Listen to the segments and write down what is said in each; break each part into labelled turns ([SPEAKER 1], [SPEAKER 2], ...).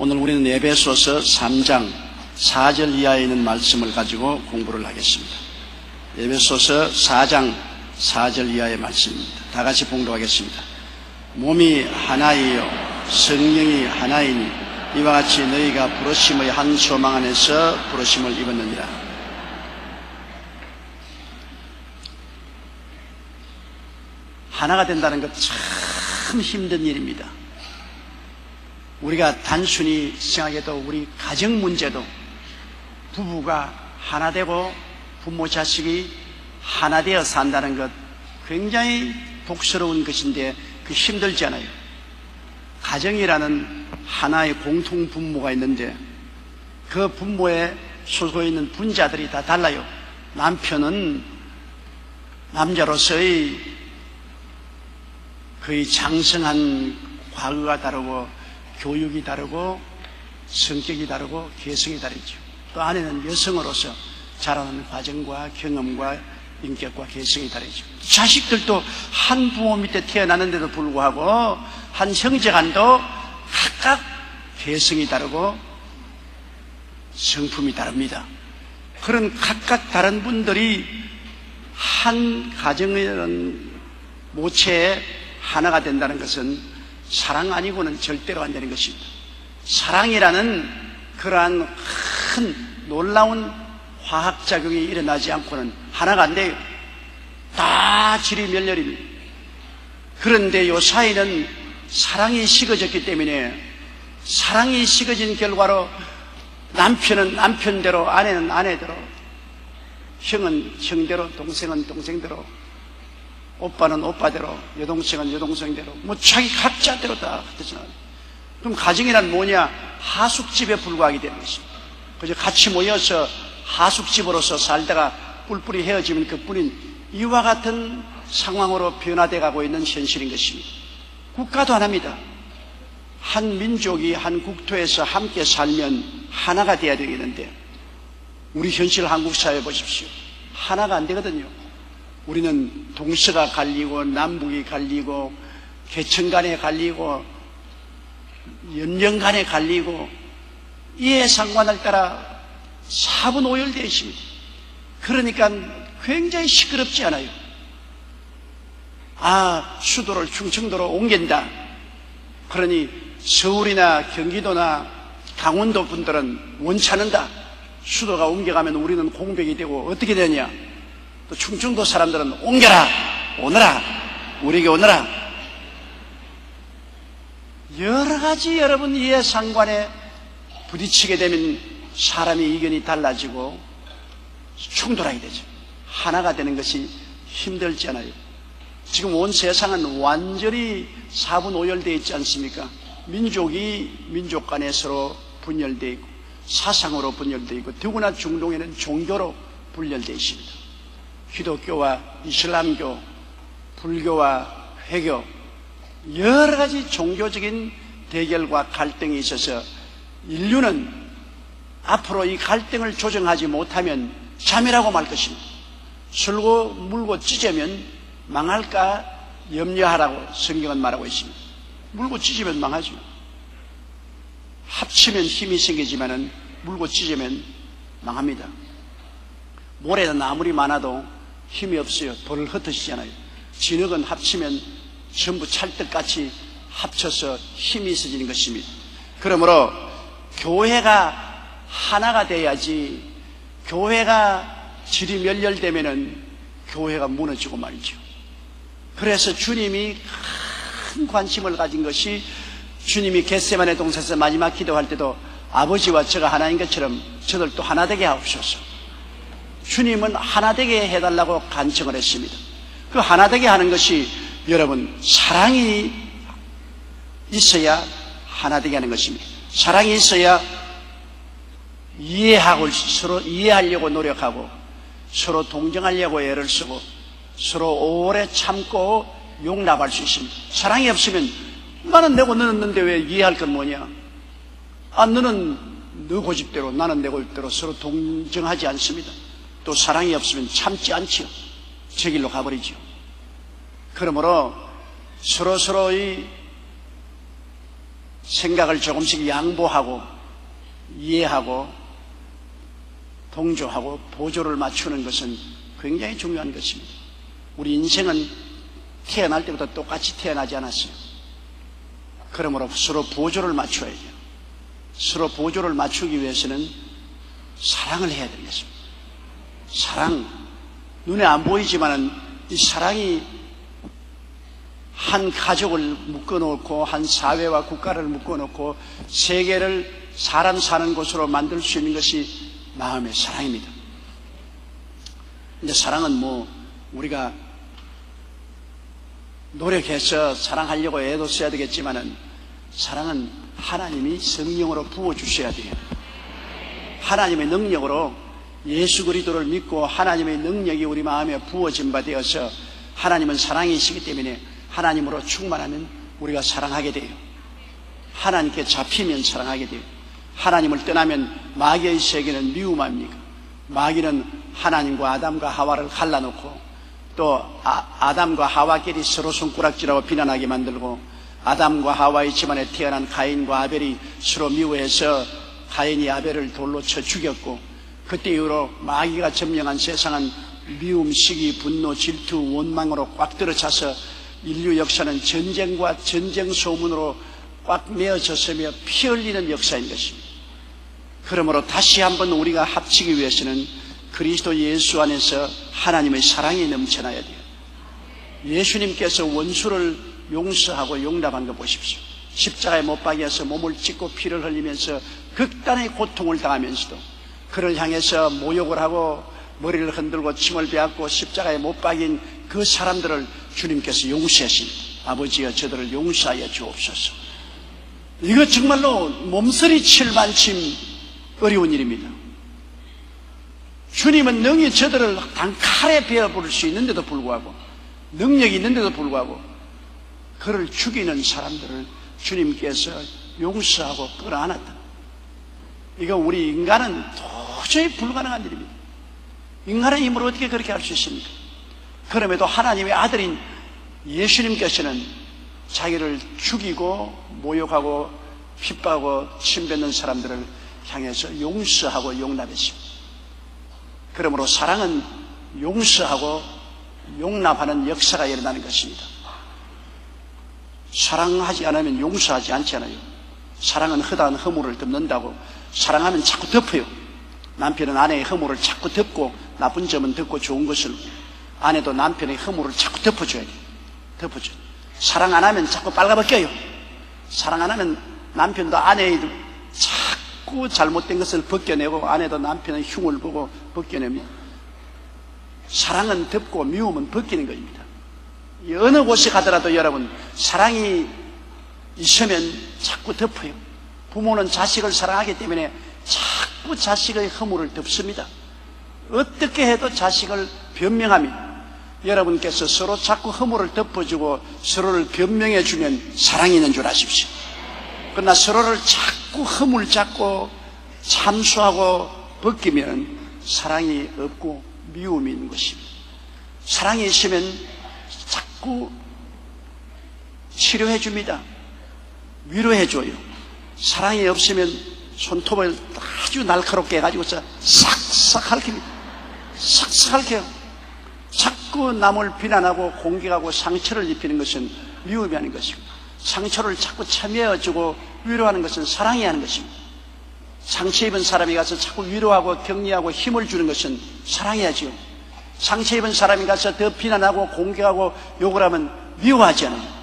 [SPEAKER 1] 오늘 우리는 에베소서 3장 4절 이하에 있는 말씀을 가지고 공부를 하겠습니다. 에베소서 4장 4절 이하의 말씀입니다. 다 같이 봉독하겠습니다. 몸이 하나이요 성령이 하나이니 이와 같이 너희가 부르심의 한 소망 안에서 부르심을 입었느니라. 하나가 된다는 것 참 힘든 일입니다. 우리가 단순히 생각해도 우리 가정 문제도 부부가 하나 되고 부모 자식이 하나 되어 산다는 것 굉장히 복스러운 것인데 그 힘들지 않아요. 가정이라는 하나의 공통 분모가 있는데 그 분모에 솟아 있는 분자들이 다 달라요. 남편은 남자로서의 거의 장성한 과거가 다르고 교육이 다르고 성격이 다르고 개성이 다르죠. 또 아내는 여성으로서 자라는 과정과 경험과 인격과 개성이 다르죠. 자식들도 한 부모 밑에 태어나는데도 불구하고 한 형제간도 각각 개성이 다르고 성품이 다릅니다. 그런 각각 다른 분들이 한 가정이라는 모체에 하나가 된다는 것은 사랑 아니고는 절대로 안 되는 것입니다. 사랑이라는 그러한 큰 놀라운 화학작용이 일어나지 않고는 하나가 안 돼요. 다 지리멸렬입니다. 그런데 요 사이는 사랑이 식어졌기 때문에 사랑이 식어진 결과로 남편은 남편대로 아내는 아내대로 형은 형대로 동생은 동생대로 오빠는 오빠대로 여동생은 여동생대로 뭐 자기 각자대로 다 그렇잖아요. 그럼 가정이란 뭐냐? 하숙집에 불과하게 되는 것입니다. 그저 같이 모여서 하숙집으로서 살다가 뿔뿔이 헤어지면 그뿐인 이와 같은 상황으로 변화되어 가고 있는 현실인 것입니다. 국가도 하나입니다. 한 민족이 한 국토에서 함께 살면 하나가 되어야 되겠는데 우리 현실 한국 사회 보십시오. 하나가 안 되거든요. 우리는 동서가 갈리고 남북이 갈리고 계층 간에 갈리고 연령 간에 갈리고 이해 상관을 따라 사분오열되어 있습니다. 그러니까 굉장히 시끄럽지 않아요. 수도를 충청도로 옮긴다. 그러니 서울이나 경기도나 강원도 분들은 원치 않는다. 수도가 옮겨가면 우리는 공백이 되고 어떻게 되냐? 또 충청도 사람들은 옮겨라, 오너라, 우리에게 오너라. 여러 가지 여러분 이해상관에 부딪히게 되면 사람의 의견이 달라지고 충돌하게 되죠. 하나가 되는 것이 힘들지 않아요. 지금 온 세상은 완전히 사분오열되어 있지 않습니까? 민족이 민족 간에 서로 분열되어 있고 사상으로 분열되어 있고 더구나 중동에는 종교로 분열되어 있습니다. 기독교와 이슬람교, 불교와 회교 여러 가지 종교적인 대결과 갈등이 있어서 인류는 앞으로 이 갈등을 조정하지 못하면 자멸하고 말 것입니다. 술고 물고 찢으면 망할까 염려하라고 성경은 말하고 있습니다. 물고 찢으면 망하죠. 합치면 힘이 생기지만은 물고 찢으면 망합니다. 모래는 아무리 많아도 힘이 없어요. 돌을 흩으시잖아요. 진흙은 합치면 전부 찰떡같이 합쳐서 힘이 있어지는 것입니다. 그러므로 교회가 하나가 돼야지 교회가 지리멸렬되면은 교회가 무너지고 말이죠. 그래서 주님이 큰 관심을 가진 것이 주님이 겟세마네 동산에서 마지막 기도할 때도 아버지와 저가 하나인 것처럼 저들도 하나 되게 하옵소서. 주님은 하나 되게 해달라고 간청을 했습니다. 그 하나 되게 하는 것이 여러분 사랑이 있어야 하나 되게 하는 것입니다. 사랑이 있어야 이해하고 서로 이해하려고 노력하고 서로 동정하려고 애를 쓰고 서로 오래 참고 용납할 수 있습니다. 사랑이 없으면 나는 내고 너는 는데 왜 이해할 건 뭐냐? 너는 너 고집대로 나는 내 고집대로 서로 동정하지 않습니다. 또 사랑이 없으면 참지 않지요. 제 길로 가버리죠. 그러므로 서로서로의 생각을 조금씩 양보하고 이해하고 동조하고 보조를 맞추는 것은 굉장히 중요한 것입니다. 우리 인생은 태어날 때부터 똑같이 태어나지 않았어요. 그러므로 서로 보조를 맞춰야 돼요. 서로 보조를 맞추기 위해서는 사랑을 해야 되겠습니다. 사랑, 눈에 안 보이지만은 이 사랑이 한 가족을 묶어놓고 한 사회와 국가를 묶어놓고 세계를 사람 사는 곳으로 만들 수 있는 것이 마음의 사랑입니다. 이제 사랑은 뭐 우리가 노력해서 사랑하려고 애도 써야 되겠지만은 사랑은 하나님이 성령으로 부어주셔야 돼요. 하나님의 능력으로 예수 그리스도를 믿고 하나님의 능력이 우리 마음에 부어진 바 되어서 하나님은 사랑이시기 때문에 하나님으로 충만하면 우리가 사랑하게 돼요. 하나님께 잡히면 사랑하게 돼요. 하나님을 떠나면 마귀의 세계는 미움 아닙니까? 마귀는 하나님과 아담과 하와를 갈라놓고 또 아담과 하와끼리 서로 손가락질하고 비난하게 만들고 아담과 하와의 집안에 태어난 가인과 아벨이 서로 미워해서 가인이 아벨을 돌로 쳐 죽였고 그때 이후로 마귀가 점령한 세상은 미움, 시기, 분노, 질투, 원망으로 꽉 들어차서 인류 역사는 전쟁과 전쟁 소문으로 꽉 메어졌으며 피 흘리는 역사인 것입니다. 그러므로 다시 한번 우리가 합치기 위해서는 그리스도 예수 안에서 하나님의 사랑이 넘쳐나야 돼요. 예수님께서 원수를 용서하고 용납한 거 보십시오. 십자가에 못 박여서 몸을 찢고 피를 흘리면서 극단의 고통을 당하면서도 그를 향해서 모욕을 하고 머리를 흔들고 침을 베었고 십자가에 못 박인 그 사람들을 주님께서 용서하십니다. 아버지여 저들을 용서하여 주옵소서. 이거 정말로 몸서리칠 만큼 어려운 일입니다. 주님은 능히 저들을 단칼에 베어버릴 수 있는데도 불구하고 능력이 있는데도 불구하고 그를 죽이는 사람들을 주님께서 용서하고 끌어안았다. 이거 우리 인간은 도저히 불가능한 일입니다. 인간의 힘으로 어떻게 그렇게 할 수 있습니까? 그럼에도 하나님의 아들인 예수님께서는 자기를 죽이고 모욕하고 핍박하고 침뱉는 사람들을 향해서 용서하고 용납했습니다. 그러므로 사랑은 용서하고 용납하는 역사가 일어나는 것입니다. 사랑하지 않으면 용서하지 않잖아요. 사랑은 허다한 허물을 덮는다고. 사랑하면 자꾸 덮어요. 남편은 아내의 허물을 자꾸 덮고 나쁜 점은 덮고 좋은 것을, 아내도 남편의 허물을 자꾸 덮어줘야 돼요. 덮어줘요. 사랑 안 하면 자꾸 빨가벗겨요. 사랑 안 하면 남편도 아내의 자꾸 잘못된 것을 벗겨내고 아내도 남편의 흉을 보고 벗겨냅니다. 사랑은 덮고 미움은 벗기는 것입니다. 어느 곳에 가더라도 여러분 사랑이 있으면 자꾸 덮어요. 부모는 자식을 사랑하기 때문에 자꾸 자식의 허물을 덮습니다. 어떻게 해도 자식을 변명합니다. 여러분께서 서로 자꾸 허물을 덮어주고 서로를 변명해주면 사랑이 있는 줄 아십시오. 그러나 서로를 자꾸 허물 잡고 참수하고 벗기면 사랑이 없고 미움이 있는 것입니다. 사랑이 있으면 자꾸 치료해 줍니다. 위로해 줘요. 사랑이 없으면 손톱을 아주 날카롭게 해가지고서 싹싹 핥힙니다. 싹싹 핥혀요. 자꾸 남을 비난하고 공격하고 상처를 입히는 것은 미움이 하는 것이고, 상처를 자꾸 참여해주고 위로하는 것은 사랑이 하는 것입니다. 상처 입은 사람이 가서 자꾸 위로하고 격려하고 힘을 주는 것은 사랑해야지요. 상처 입은 사람이 가서 더 비난하고 공격하고 욕을 하면 미워하지 않아요.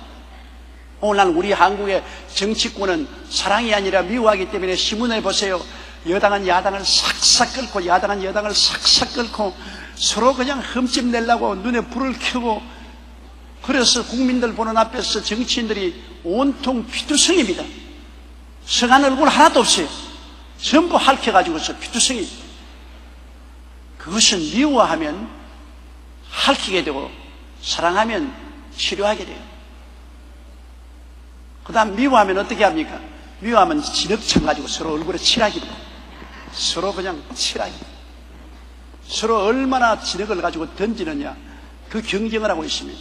[SPEAKER 1] 오늘 우리 한국의 정치권은 사랑이 아니라 미워하기 때문에 신문에 보세요. 여당은 야당을 싹싹 끓고 야당은 여당을 싹싹 끓고 서로 그냥 흠집 내려고 눈에 불을 켜고, 그래서 국민들 보는 앞에서 정치인들이 온통 피투성입니다. 성한 얼굴 하나도 없어요. 전부 핥혀가지고서 피투성이. 그것은 미워하면 핥히게 되고 사랑하면 치료하게 돼요. 그 다음 미워하면 어떻게 합니까? 미워하면 진흙천 가지고 서로 얼굴에 칠하기도, 서로 그냥 칠하기. 서로 얼마나 진흙을 가지고 던지느냐, 그 경쟁을 하고 있습니다.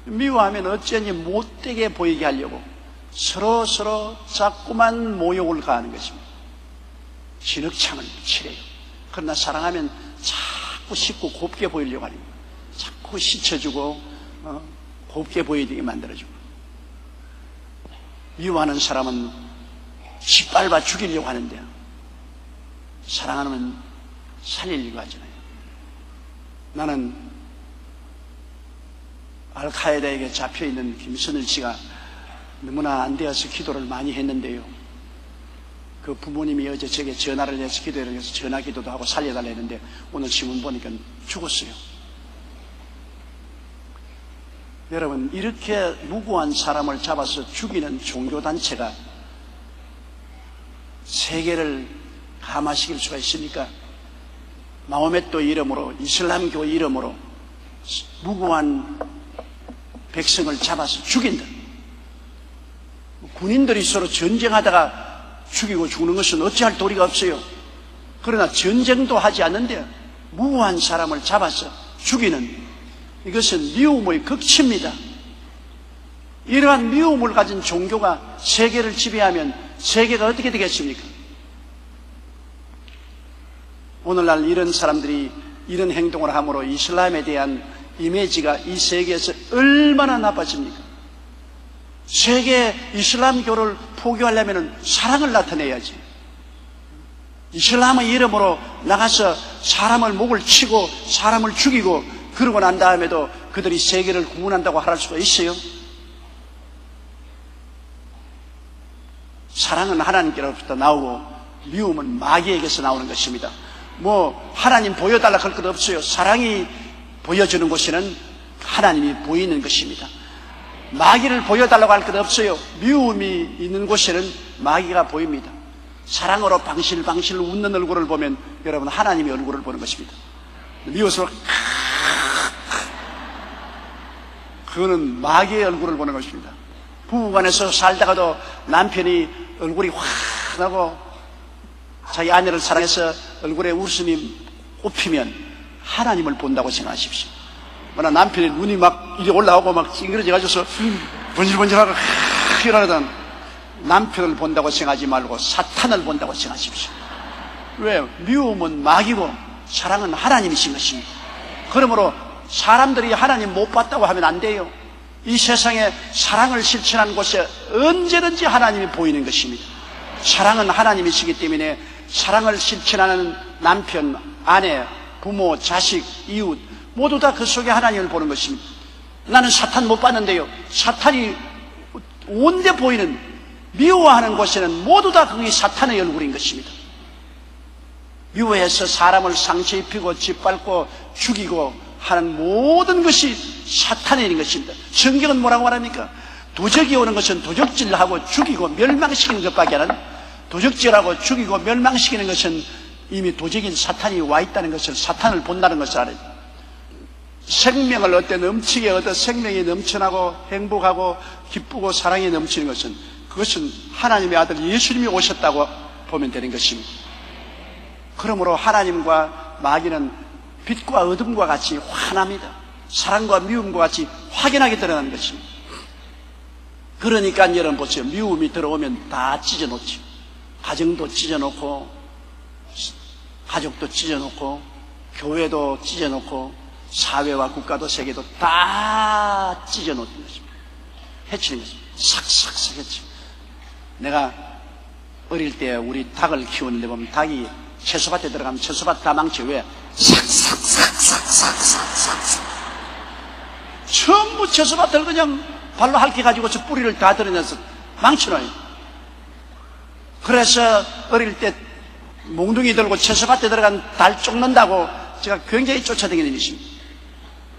[SPEAKER 1] 미워하면 어쩌니 못되게 보이게 하려고 서로 자꾸만 모욕을 가하는 것입니다. 진흙창을 칠해요. 그러나 사랑하면 자꾸 씻고 곱게 보이려고 하는 거예요. 자꾸 씻어주고 곱게 보이게 만들어주고. 미워하는 사람은 짓밟아 죽이려고 하는데요, 사랑하면 살리려고 하잖아요. 나는 알카에다에게 잡혀있는 김선일 씨가 너무나 안 되어서 기도를 많이 했는데요, 그 부모님이 어제 제게 전화를 해서 기도를 해서 전화 기도도 하고 살려달라 했는데 오늘 신문 보니까 죽었어요. 여러분, 이렇게 무고한 사람을 잡아서 죽이는 종교단체가 세계를 감화시킬 수가 있습니까? 마호메트 이름으로, 이슬람교 이름으로 무고한 백성을 잡아서 죽인다. 군인들이 서로 전쟁하다가 죽이고 죽는 것은 어찌할 도리가 없어요. 그러나 전쟁도 하지 않는데 무고한 사람을 잡아서 죽이는, 이것은 미움의 극치입니다. 이러한 미움을 가진 종교가 세계를 지배하면 세계가 어떻게 되겠습니까? 오늘날 이런 사람들이 이런 행동을 함으로 이슬람에 대한 이미지가 이 세계에서 얼마나 나빠집니까? 세계 이슬람교를 포교하려면 사랑을 나타내야지. 이슬람의 이름으로 나가서 사람을 목을 치고 사람을 죽이고 그러고 난 다음에도 그들이 세계를 구원한다고 할 수가 있어요? 사랑은 하나님께로부터 나오고 미움은 마귀에게서 나오는 것입니다. 하나님 보여달라 할 것 없어요. 사랑이 보여주는 곳에는 하나님이 보이는 것입니다. 마귀를 보여달라고 할 것 없어요. 미움이 있는 곳에는 마귀가 보입니다. 사랑으로 방실방실 웃는 얼굴을 보면 여러분 하나님의 얼굴을 보는 것입니다. 미워서 그거는 마귀의 얼굴을 보는 것입니다. 부부간에서 살다가도 남편이 얼굴이 환하고 자기 아내를 사랑해서 얼굴에 웃음이 꽃피면 하나님을 본다고 생각하십시오. 그러나 남편의 눈이 막 이리 올라오고 막 찡그러져가지고서 번질번질하고 이러던 남편을 본다고 생각하지 말고 사탄을 본다고 생각하십시오. 왜? 미움은 마귀고 사랑은 하나님이신 것입니다. 그러므로 사람들이 하나님 못 봤다고 하면 안 돼요. 이 세상에 사랑을 실천하는 곳에 언제든지 하나님이 보이는 것입니다. 사랑은 하나님이시기 때문에 사랑을 실천하는 남편, 아내, 부모, 자식, 이웃 모두 다 그 속에 하나님을 보는 것입니다. 나는 사탄 못 봤는데요, 사탄이 온데 보이는, 미워하는 곳에는 모두 다 그게 사탄의 얼굴인 것입니다. 미워해서 사람을 상처 입히고 짓밟고 죽이고 하는 모든 것이 사탄의 일인 것입니다. 성경은 뭐라고 말합니까? 도적이 오는 것은 도적질하고 죽이고 멸망시키는 것밖에 안 합니다. 도적질하고 죽이고 멸망시키는 것은 이미 도적인 사탄이 와 있다는 것을, 사탄을 본다는 것을 알아요. 생명을 넘치게 얻어 생명이 넘쳐나고 행복하고 기쁘고 사랑이 넘치는 것은, 그것은 하나님의 아들 예수님이 오셨다고 보면 되는 것입니다. 그러므로 하나님과 마귀는 빛과 어둠과 같이 환합니다. 사랑과 미움과 같이 확연하게 드러나는 것입니다. 그러니까 여러분 보세요. 미움이 들어오면 다 찢어놓죠. 가정도 찢어놓고, 가족도 찢어놓고, 교회도 찢어놓고, 사회와 국가도 세계도 다 찢어놓는 것입니다. 해치는 것입니다. 삭삭삭 해치. 내가 어릴 때 우리 닭을 키우는데 보면 닭이 채소밭에 들어가면 채소밭 다 망쳐. 왜? 삭삭삭삭삭삭삭. 전부 채소밭을 그냥 발로 핥혀가지고서 뿌리를 다 드러내서 망쳐놔요. 그래서 어릴 때 몽둥이 들고 채소밭에 들어간 달 쫓는다고 제가 굉장히 쫓아다니는 것입니다.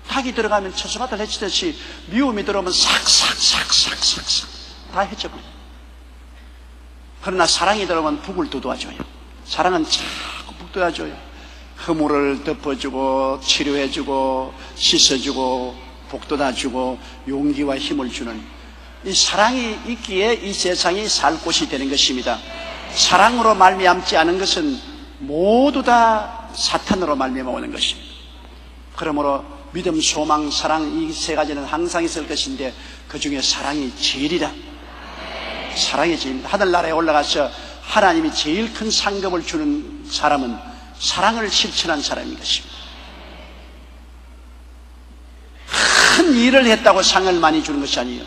[SPEAKER 1] 닭이 들어가면 채소밭을 해치듯이 미움이 들어오면 삭삭삭삭삭삭 다 해쳐버려요. 그러나 사랑이 들어오면 북을 돋워줘요. 사랑은 자꾸 북 돋워줘요. 허물을 덮어주고 치료해주고 씻어주고 복돋아주고 용기와 힘을 주는, 이 사랑이 있기에 이 세상이 살 곳이 되는 것입니다. 사랑으로 말미암지 않은 것은 모두 다 사탄으로 말미암아 오는 것입니다. 그러므로 믿음, 소망, 사랑 이 세 가지는 항상 있을 것인데 그 중에 사랑이 제일이다. 사랑의 죄입니다. 하늘나라에 올라가서 하나님이 제일 큰 상급을 주는 사람은 사랑을 실천한 사람인 것입니다. 큰 일을 했다고 상을 많이 주는 것이 아니에요.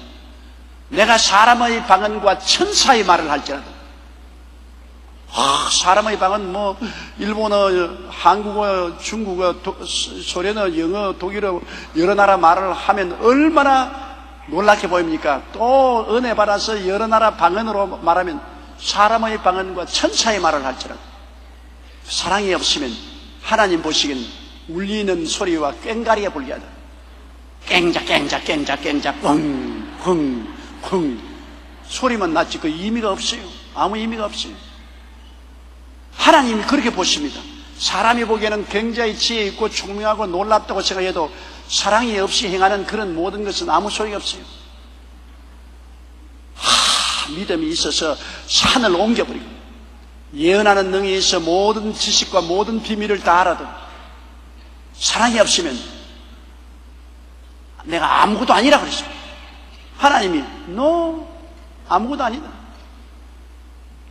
[SPEAKER 1] 내가 사람의 방언과 천사의 말을 할지라도, 사람의 방언 일본어, 한국어, 중국어, 소련어, 영어, 독일어 여러 나라 말을 하면 얼마나 놀랍게 보입니까? 또 은혜 받아서 여러 나라 방언으로 말하면 사람의 방언과 천사의 말을 할지라도 사랑이 없으면 하나님 보시기엔 울리는 소리와 꽹가리에 불리하다. 꽹자 꽹자 꽹자 꽹자 쿵쿵쿵 소리만 났지 그 의미가 없어요. 아무 의미가 없어요. 하나님이 그렇게 보십니다. 사람이 보기에는 굉장히 지혜 있고 총명하고 놀랍다고 생각해도 사랑이 없이 행하는 그런 모든 것은 아무 소용이 없어요. 믿음이 있어서 산을 옮겨버리고 예언하는 능력이 있어 모든 지식과 모든 비밀을 다 알아도 사랑이 없으면 내가 아무것도 아니라 그랬습니다. 하나님이 너 아무것도 아니다.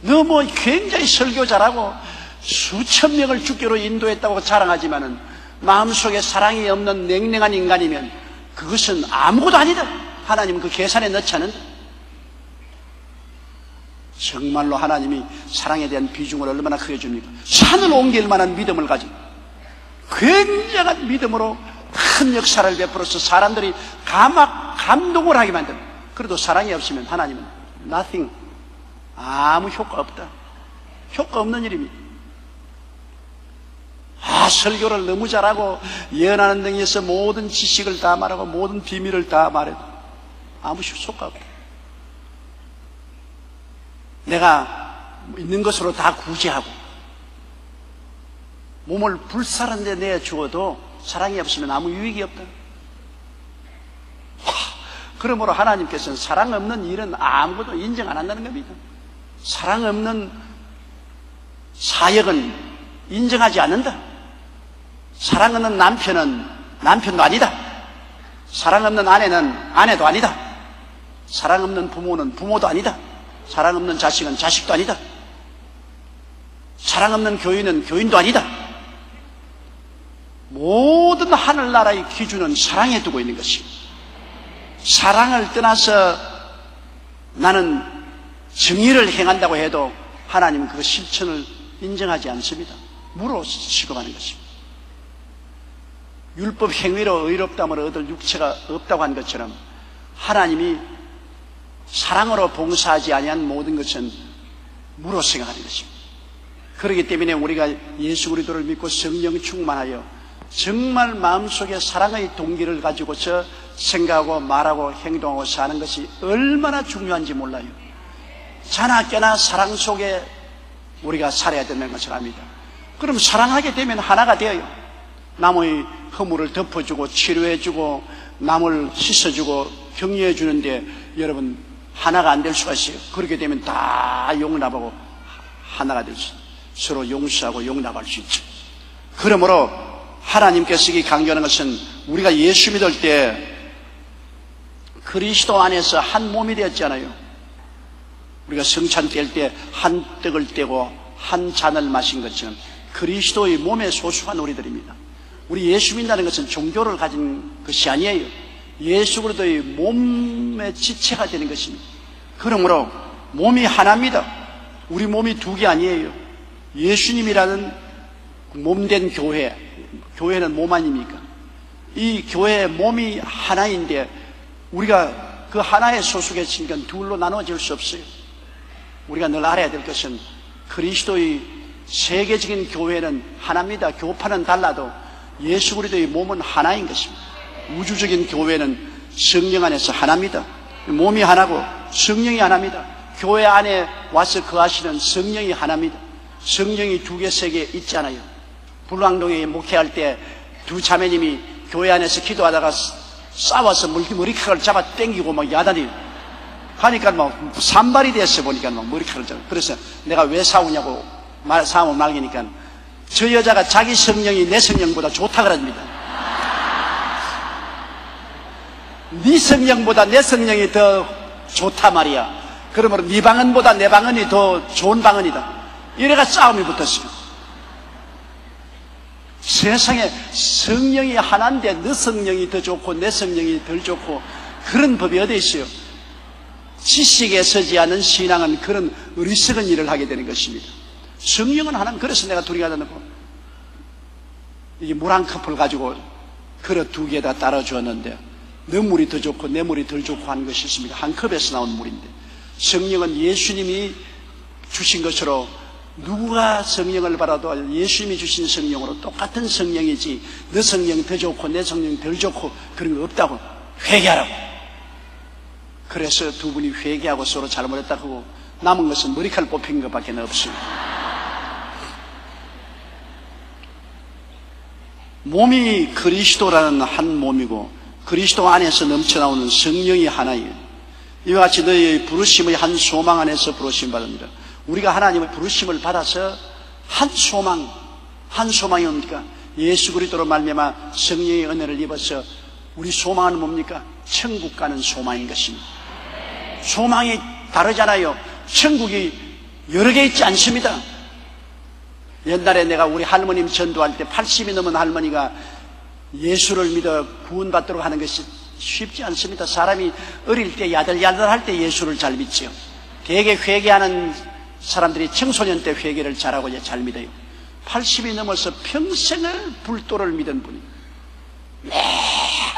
[SPEAKER 1] 너 굉장히 설교 잘하고 수천 명을 주교로 인도했다고 자랑하지만은 마음속에 사랑이 없는 냉랭한 인간이면 그것은 아무것도 아니다. 하나님은 그 계산에 넣지 않는다. 정말로 하나님이 사랑에 대한 비중을 얼마나 크게 줍니까? 산을 옮길 만한 믿음을 가지고 굉장한 믿음으로 큰 역사를 베풀어서 사람들이 감동을 하게 만듭니다. 그래도 사랑이 없으면 하나님은 nothing, 아무 효과 없다. 효과 없는 일입니다. 설교를 너무 잘하고 예언하는 등에서 모든 지식을 다 말하고 모든 비밀을 다 말해도 아무 효과 없다. 내가 있는 것으로 다 구제하고 몸을 불사른 데 내주어도 사랑이 없으면 아무 유익이 없다. 그러므로 하나님께서는 사랑 없는 일은 아무것도 인정 안 한다는 겁니다. 사랑 없는 사역은 인정하지 않는다. 사랑 없는 남편은 남편도 아니다. 사랑 없는 아내는 아내도 아니다. 사랑 없는 부모는 부모도 아니다. 사랑 없는 자식은 자식도 아니다. 사랑 없는 교인은 교인도 아니다. 모든 하늘나라의 기준은 사랑에 두고 있는 것입니다. 사랑을 떠나서 나는 정의를 행한다고 해도 하나님은 그 실천을 인정하지 않습니다. 무로 취급하는 것입니다. 율법 행위로 의롭다함을 얻을 육체가 없다고 한 것처럼 하나님이 사랑으로 봉사하지 아니한 모든 것은 무로 생각하는 것입니다. 그렇기 때문에 우리가 예수 그리스도를 믿고 성령 충만하여 정말 마음속에 사랑의 동기를 가지고서 생각하고 말하고 행동하고 사는 것이 얼마나 중요한지 몰라요. 자나 깨나 사랑 속에 우리가 살아야 되는 것을 압니다. 그럼 사랑하게 되면 하나가 되어요. 남의 허물을 덮어주고 치료해주고 남을 씻어주고 격려해주는데 여러분 하나가 안 될 수가 있어요. 그렇게 되면 다 용납하고 하나가 될 수 있어요. 서로 용서하고 용납할 수 있죠. 그러므로 하나님께서 이 강조하는 것은 우리가 예수 믿을 때 그리스도 안에서 한 몸이 되었잖아요. 우리가 성찬 뗄 때 한 떡을 떼고 한 잔을 마신 것처럼 그리스도의 몸에 소속한 우리들입니다. 우리 예수 믿는다는 것은 종교를 가진 것이 아니에요. 예수 그리스도의 몸의 지체가 되는 것입니다. 그러므로 몸이 하나입니다. 우리 몸이 두 개 아니에요. 예수님이라는 몸된 교회, 교회는 몸 아닙니까? 이 교회의 몸이 하나인데 우리가 그 하나의 소속에 있으니까 둘로 나눠질 수 없어요. 우리가 늘 알아야 될 것은 그리스도의 세계적인 교회는 하나입니다. 교파는 달라도 예수 그리스도의 몸은 하나인 것입니다. 우주적인 교회는 성령 안에서 하나입니다. 몸이 하나고 성령이 하나입니다. 교회 안에 와서 거하시는 성령이 하나입니다. 성령이 두 개, 세 개 있잖아요. 불광동에 목회할 때 두 자매님이 교회 안에서 기도하다가 싸워서 머리카락을 잡아 당기고 막 야단이 하니까 막 산발이 됐어. 보니까 막 머리카락을 잡아. 그래서 내가 왜 싸우냐고 싸움을 말기니까 저 여자가 자기 성령이 내 성령보다 좋다 그럽니다. 네 성령보다 내 성령이 더 좋다 말이야. 그러므로 네 방언보다 내 방언이 더 좋은 방언이다. 이래가 싸움이 붙었어요. 세상에 성령이 하나인데 너 성령이 더 좋고 내 성령이 덜 좋고 그런 법이 어디 있어요? 지식에 서지 않은 신앙은 그런 어리석은 일을 하게 되는 것입니다. 성령은 하나님. 그래서 내가 둘이 가다 놓고 이게 물 한 컵을 가지고 그릇 두 개에다 따라 주었는데 너 물이 더 좋고 내 물이 덜 좋고 하는 것이 있습니다. 한 컵에서 나온 물인데 성령은 예수님이 주신 것으로 누가 성령을 받아도 예수님이 주신 성령으로 똑같은 성령이지 너 성령 더 좋고 내 성령 덜 좋고 그런 거 없다고. 회개하라고. 그래서 두 분이 회개하고 서로 잘못했다고 하고 남은 것은 머리칼 뽑힌 것밖에 없습니다. 몸이 그리스도라는 한 몸이고 그리스도 안에서 넘쳐나오는 성령이 하나예요. 이와 같이 너희의 부르심의 한 소망 안에서 부르심 받습니다. 우리가 하나님의 부르심을 받아서 한 소망이 뭡니까? 예수 그리스도로 말미암아 성령의 은혜를 입어서 우리 소망은 뭡니까? 천국 가는 소망인 것입니다. 소망이 다르잖아요. 천국이 여러 개 있지 않습니다. 옛날에 내가 우리 할머님 전도할 때 80이 넘은 할머니가 예수를 믿어 구원받도록 하는 것이 쉽지 않습니다. 사람이 어릴 때 야들야들할 때 예수를 잘 믿지요. 되게 회개하는 사람들이 청소년 때 회개를 잘하고 잘 믿어요. 80이 넘어서 평생을 불도를 믿은 분이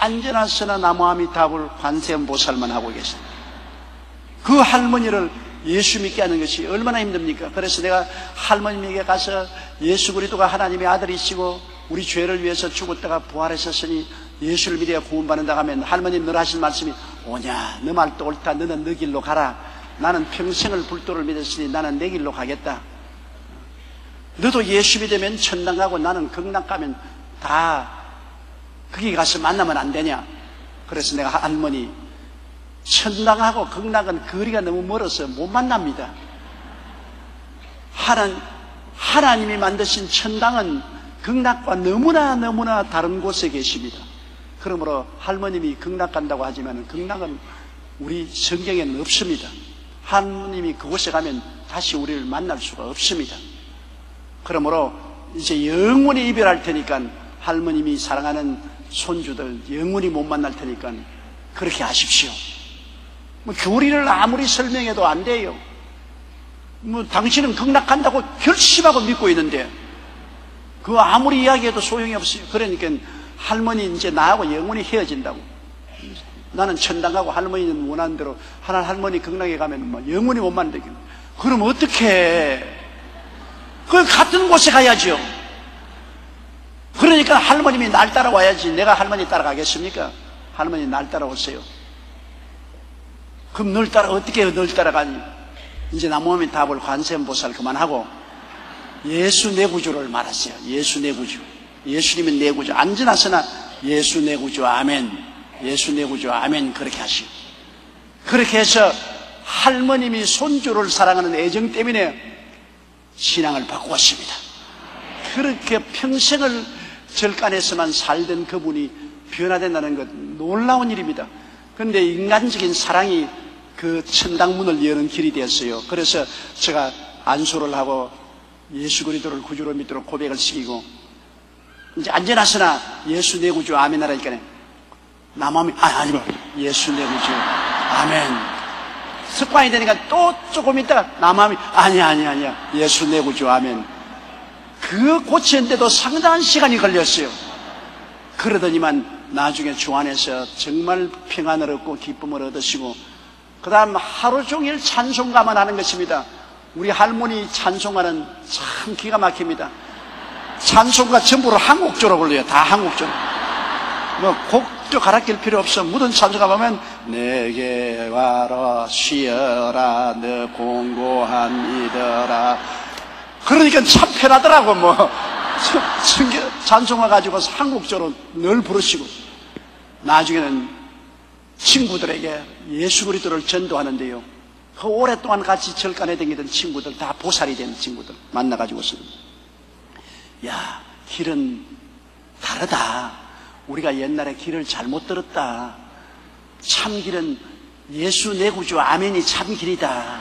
[SPEAKER 1] 언제나 서나 나무아미타불 관세음보살만 하고 계십니다. 그 할머니를 예수 믿게 하는 것이 얼마나 힘듭니까? 그래서 내가 할머님에게 가서 예수 그리스도가 하나님의 아들이시고 우리 죄를 위해서 죽었다가 부활하셨으니 예수를 믿어야 구원받는다 하면 할머님 늘 하신 말씀이 오냐 너 말도 옳다. 너는 너 길로 가라. 나는 평생을 불도를 믿었으니 나는 내 길로 가겠다. 너도 예수 믿으면 천당 가고 나는 극락 가면 다 거기 가서 만나면 안 되냐. 그래서 내가 할머니 천당하고 극락은 거리가 너무 멀어서 못 만납니다. 하나님이 만드신 천당은 극락과 너무나 다른 곳에 계십니다. 그러므로 할머님이 극락 간다고 하지만 극락은 우리 성경에는 없습니다. 하나님이 그곳에 가면 다시 우리를 만날 수가 없습니다. 그러므로 이제 영원히 이별할 테니까 할머님이 사랑하는 손주들 영원히 못 만날 테니까 그렇게 하십시오. 교리를 아무리 설명해도 안 돼요. 당신은 극락 간다고 결심하고 믿고 있는데 그거 아무리 이야기해도 소용이 없어요. 그러니까 할머니 이제 나하고 영원히 헤어진다고. 나는 천당 가고 할머니는 원하는 대로 할머니 극락에 가면 영원히 못 만나게. 그럼 어떻게 해? 그 같은 곳에 가야죠. 그러니까 할머님이 날 따라와야지. 내가 할머니 따라가겠습니까? 할머니 날 따라오세요. 그럼 어떻게 널 따라가니? 이제 나무아미 답을 관세음보살 그만하고 예수 내 구주를 말하세요. 예수 내 구주. 예수님은 내 구주. 안전하서나 예수 내 구주 아멘. 예수 내 구주 아멘. 그렇게 하시고 그렇게 해서 할머님이 손주를 사랑하는 애정 때문에 신앙을 바꾸었습니다. 그렇게 평생을 절간에서만 살던 그분이 변화된다는 것 놀라운 일입니다. 그런데 인간적인 사랑이 그 천당문을 여는 길이 되었어요. 그래서 제가 안수를 하고 예수 그리스도를 구주로 믿도록 고백을 시키고 이제 안전하서나 예수 내 구주 아멘 하라니까 남아미 아니면 예수 내 구주 아멘 습관이 되니까 또 조금 있다가 남아미 아니야 예수 내 구주 아멘. 그 고치는데도 상당한 시간이 걸렸어요. 그러더니만 나중에 주 안에서 정말 평안을 얻고 기쁨을 얻으시고 그 다음 하루 종일 찬송가만 하는 것입니다. 우리 할머니 찬송가는 참 기가 막힙니다. 찬송가 전부를 한국조로 불러요. 다 한국조로. 곡도 갈아낄 필요 없어. 모든 찬송가 보면 내게 와라 쉬어라 너 공고한 이들아. 그러니까 참 편하더라고. 찬송가 가지고 한국조로 늘 부르시고 나중에는 친구들에게 예수 그리스도를 전도하는데요. 그 오랫동안 같이 절간에 다니던 친구들 다 보살이 된 친구들 만나가지고서 야 길은 다르다. 우리가 옛날에 길을 잘못 들었다. 참 길은 예수 내 구주 아멘이 참 길이다.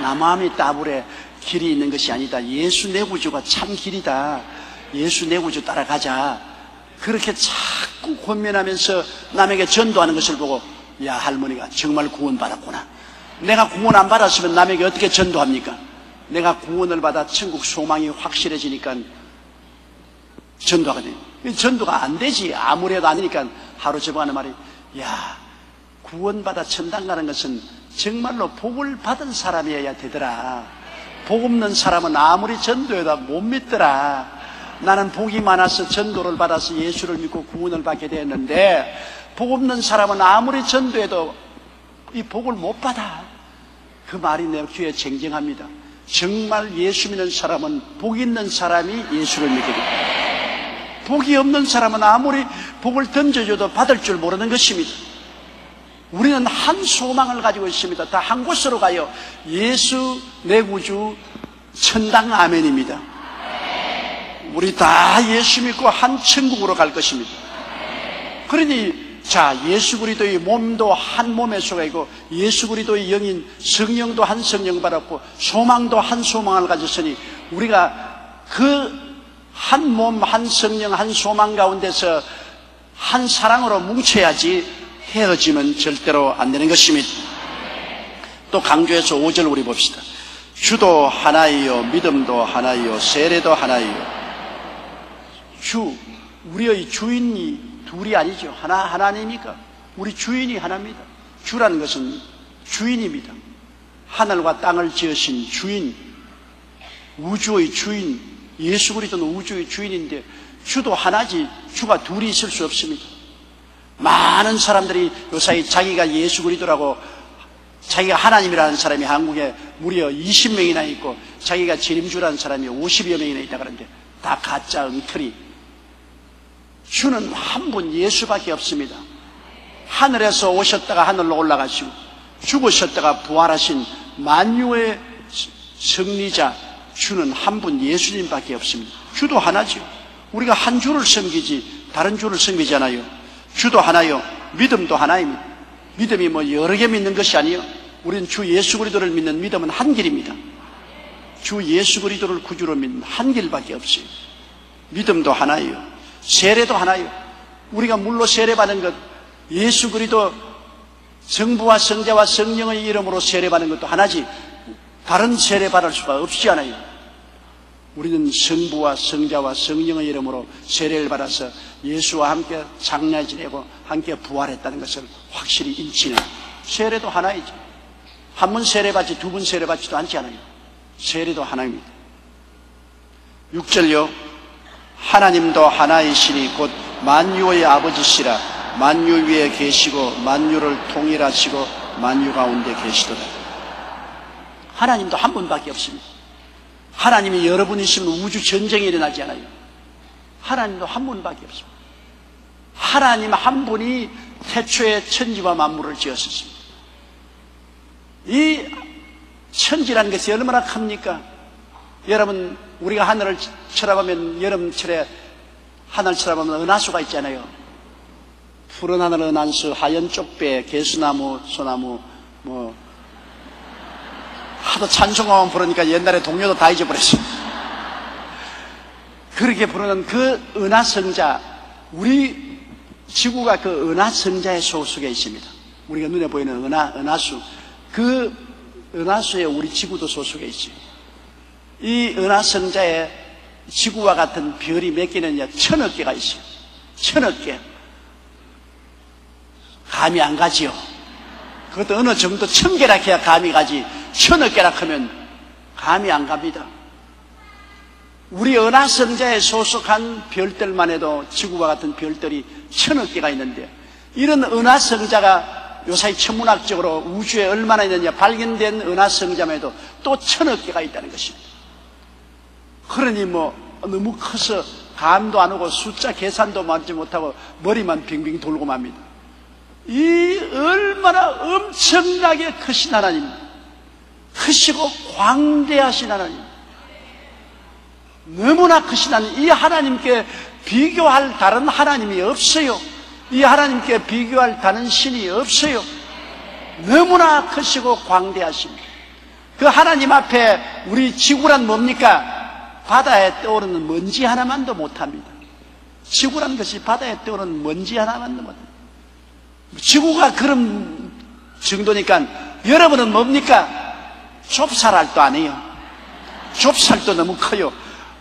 [SPEAKER 1] 나 마음이 따블에 길이 있는 것이 아니다. 예수 내 구주가 참 길이다. 예수 내 구주 따라가자. 그렇게 자꾸 권면하면서 남에게 전도하는 것을 보고, 야, 할머니가 정말 구원받았구나. 내가 구원 안 받았으면 남에게 어떻게 전도합니까? 내가 구원을 받아 천국 소망이 확실해지니까 전도가 돼요. 전도가 안 되지. 아무래도 아니니까 하루 저번 하는 말이, 야, 구원받아 천당 가는 것은 정말로 복을 받은 사람이어야 되더라. 복 없는 사람은 아무리 전도해도 못 믿더라. 나는 복이 많아서 전도를 받아서 예수를 믿고 구원을 받게 되었는데, 복 없는 사람은 아무리 전도해도 이 복을 못 받아. 그 말이 내 귀에 쟁쟁합니다. 정말 예수 믿는 사람은 복 있는 사람이 예수를 믿게 됩니다. 복이 없는 사람은 아무리 복을 던져줘도 받을 줄 모르는 것입니다. 우리는 한 소망을 가지고 있습니다. 다 한 곳으로 가요. 예수 내 구주 천당 아멘입니다. 우리 다 예수 믿고 한 천국으로 갈 것입니다. 그러니 자, 예수 그리스도의 몸도 한 몸에 속해 있고 예수 그리스도의 영인 성령도 한 성령 받았고 소망도 한 소망을 가졌으니 우리가 그 한 몸, 한 성령, 한 소망 가운데서 한 사랑으로 뭉쳐야지 헤어지면 절대로 안 되는 것입니다. 또 강조해서 5절 우리 봅시다. 주도 하나이요, 믿음도 하나이요, 세례도 하나이요. 주, 우리의 주인이 둘이 아니죠. 하나님이니까 우리 주인이 하나입니다. 주라는 것은 주인입니다. 하늘과 땅을 지으신 주인, 우주의 주인, 예수 그리스도는 우주의 주인인데 주도 하나지 주가 둘이 있을 수 없습니다. 많은 사람들이 요사이 자기가 예수 그리스도라고 자기가 하나님이라는 사람이 한국에 무려 20명이나 있고 자기가 재림주라는 사람이 50여 명이나 있다 그러는데 다 가짜 엉터리. 주는 한 분 예수밖에 없습니다. 하늘에서 오셨다가 하늘로 올라가시고 죽으셨다가 부활하신 만유의 승리자 주는 한 분 예수님밖에 없습니다. 주도 하나죠. 우리가 한 주를 섬기지 다른 주를 섬기지 않아요. 주도 하나요. 믿음도 하나입니다. 믿음이 뭐 여러 개 믿는 것이 아니에요. 우리는 주 예수 그리스도를 믿는 믿음은 한 길입니다. 주 예수 그리스도를 구주로 믿는 한 길밖에 없어요. 믿음도 하나예요. 세례도 하나예요. 우리가 물로 세례받는 것, 예수 그리스도 성부와 성자와 성령의 이름으로 세례받는 것도 하나지 다른 세례받을 수가 없지 않아요. 우리는 성부와 성자와 성령의 이름으로 세례를 받아서 예수와 함께 장래 지내고 함께 부활했다는 것을 확실히 인치는 세례도 하나이죠. 한 번 세례받지 두 번 세례받지도 않지 않아요. 세례도 하나입니다. 6절요. 하나님도 하나이시니 곧 만유의 아버지시라. 만유 위에 계시고 만유를 통일하시고 만유 가운데 계시도다. 하나님도 한 분밖에 없습니다. 하나님이 여러분 있으면 우주 전쟁이 일어나지 않아요. 하나님도 한 분밖에 없습니다. 하나님 한 분이 태초에 천지와 만물을 지었습니다. 이 천지라는 것이 얼마나 큽니까? 여러분, 우리가 하늘을 쳐다보면 여름철에 하늘 쳐다보면 은하수가 있잖아요. 푸른 하늘 은하수, 하얀 쪽배, 개수나무, 소나무, 하도 찬송하면 부르니까 옛날에 동료도 다 잊어버렸어요. 그렇게 부르는 그 은하성자, 우리 지구가 그 은하성자의 소속에 있습니다. 우리가 눈에 보이는 은하수, 그 은하수에 우리 지구도 소속에 있어요. 이 은하성자에 지구와 같은 별이 몇 개는요, 1000억 개가 있어요. 1000억 개. 감이 안 가지요. 그것도 어느 정도 1000개라 해야 감이 가지 1000억 개라 하면 감이 안 갑니다. 우리 은하성자에 소속한 별들만 해도 지구와 같은 별들이 1000억 개가 있는데 이런 은하성자가 요사이 천문학적으로 우주에 얼마나 있느냐 발견된 은하성자만 해도 또 1000억 개가 있다는 것입니다. 그러니 너무 커서 감도 안 오고 숫자 계산도 맞지 못하고 머리만 빙빙 돌고 맙니다. 이 얼마나 엄청나게 크신 하나님, 크시고 광대하신 하나님, 너무나 크신 하나님, 이 하나님께 비교할 다른 하나님이 없어요. 이 하나님께 비교할 다른 신이 없어요. 너무나 크시고 광대하십니다. 그 하나님 앞에 우리 지구란 뭡니까? 바다에 떠오르는 먼지 하나만도 못합니다. 지구란 것이 바다에 떠오르는 먼지 하나만도 못합니다. 지구가 그런 정도니까 여러분은 뭡니까? 좁쌀알도 아니에요. 좁쌀도 너무 커요.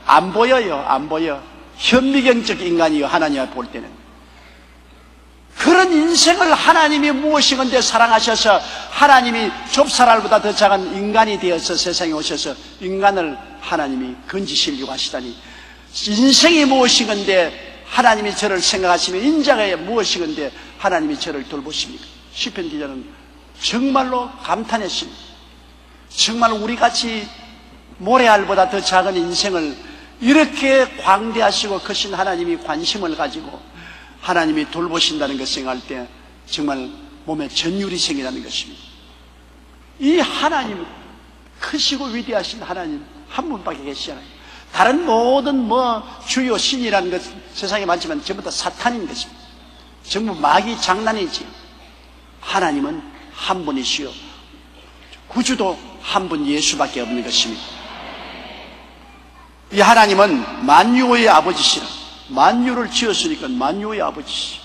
[SPEAKER 1] 안 보여요. 안 보여. 현미경적 인간이요. 하나님 앞에 볼 때는. 그런 인생을 하나님이 무엇이건데 사랑하셔서 하나님이 좁쌀알보다 더 작은 인간이 되어서 세상에 오셔서 인간을 하나님이 건지시려고 하시다니, 인생이 무엇이건데 하나님이 저를 생각하시며 인자가 무엇이건데 하나님이 저를 돌보십니까? 시편 기자는 정말로 감탄했습니다. 정말 우리같이 모래알보다 더 작은 인생을 이렇게 광대하시고 크신 하나님이 관심을 가지고 하나님이 돌보신다는 것을 생각할 때 정말 몸에 전율이 생기는 것입니다. 이 하나님, 크시고 위대하신 하나님 한 분밖에 계시잖아요. 다른 모든 주요 신이라는 것 세상에 많지만 전부 다 사탄인 것입니다. 전부 마귀 장난이지. 하나님은 한 분이시요 구주도 한 분 예수밖에 없는 것입니다. 이 하나님은 만유의 아버지시라. 만유를 지었으니까 만유의 아버지시.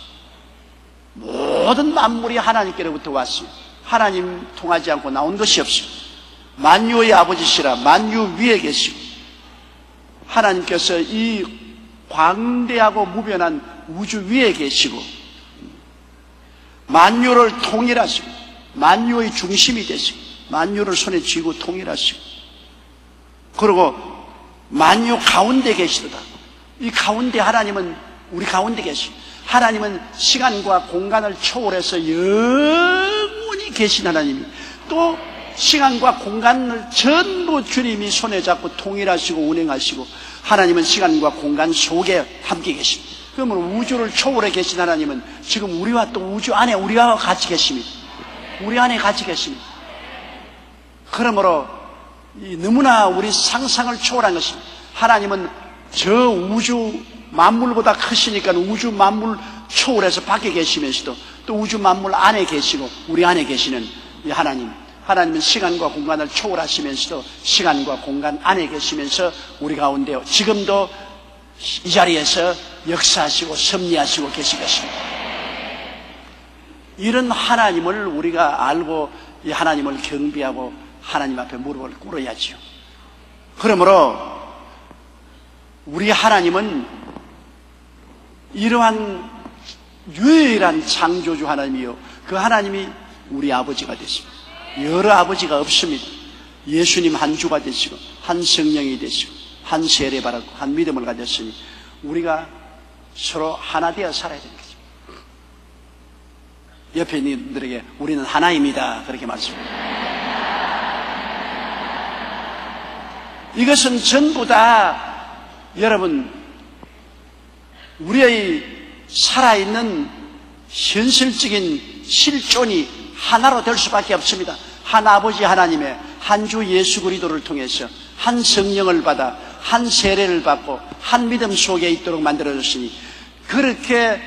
[SPEAKER 1] 모든 만물이 하나님께로부터 왔어요. 하나님 통하지 않고 나온 것이 없어요. 만유의 아버지시라. 만유 위에 계시고 하나님께서 이 광대하고 무변한 우주 위에 계시고 만유를 통일하시고 만유의 중심이 되시고 만유를 손에 쥐고 통일하시고 그리고 만유 가운데 계시도다. 이 가운데 하나님은 우리 가운데 계시고 하나님은 시간과 공간을 초월해서 영원히 계신 하나님이 또 시간과 공간을 전부 주님이 손에 잡고 통일하시고 운행하시고 하나님은 시간과 공간 속에 함께 계십니다. 그러면 우주를 초월해 계신 하나님은 지금 우리와 또 우주 안에 우리와 같이 계십니다. 우리 안에 같이 계십니다. 그러므로 너무나 우리 상상을 초월한 것입니다. 하나님은 저 우주 만물보다 크시니까 우주 만물 초월해서 밖에 계시면서도 또 우주 만물 안에 계시고 우리 안에 계시는 이 하나님은 시간과 공간을 초월하시면서도 시간과 공간 안에 계시면서 우리 가운데 지금도 이 자리에서 역사하시고 섭리하시고 계실 것입니다. 이런 하나님을 우리가 알고 이 하나님을 경배하고 하나님 앞에 무릎을 꿇어야지요. 그러므로 우리 하나님은 이러한 유일한 창조주 하나님이요 그 하나님이 우리 아버지가 되십니다. 여러 아버지가 없습니다. 예수님 한 주가 되시고 한 성령이 되시고 한 세례 받았고 한 믿음을 가졌으니 우리가 서로 하나 되어 살아야 되는 거죠. 옆에 있는 분들에게 우리는 하나입니다 그렇게 말씀합니다. 이것은 전부 다 여러분 우리의 살아있는 현실적인 실존이 하나로 될 수밖에 없습니다. 한 아버지 하나님의 한 주 예수 그리스도를 통해서 한 성령을 받아 한 세례를 받고 한 믿음 속에 있도록 만들어졌으니 그렇게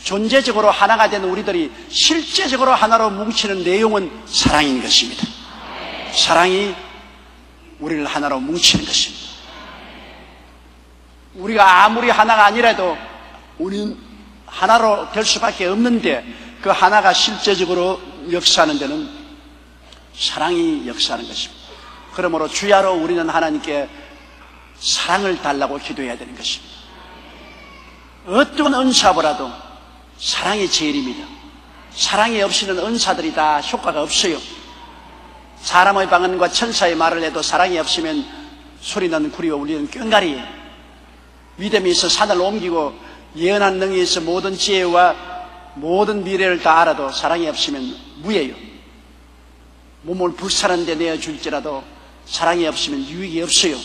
[SPEAKER 1] 존재적으로 하나가 된 우리들이 실제적으로 하나로 뭉치는 내용은 사랑인 것입니다. 사랑이 우리를 하나로 뭉치는 것입니다. 우리가 아무리 하나가 아니라도 우리는 하나로 될 수밖에 없는데 그 하나가 실제적으로 역사하는 데는 사랑이 역사하는 것입니다. 그러므로 주야로 우리는 하나님께 사랑을 달라고 기도해야 되는 것입니다. 어떤 은사보라도 사랑이 제일입니다. 사랑이 없이는 은사들이 다 효과가 없어요. 사람의 방언과 천사의 말을 해도 사랑이 없으면 소리나는 구리와 울리는 꽹가리예요. 믿음이 있어 산을 옮기고 예언한 능이 있어 모든 지혜와 모든 미래를 다 알아도 사랑이 없으면 무예요. 몸을 불사른 데 내어줄지라도 사랑이 없으면 유익이 없어요.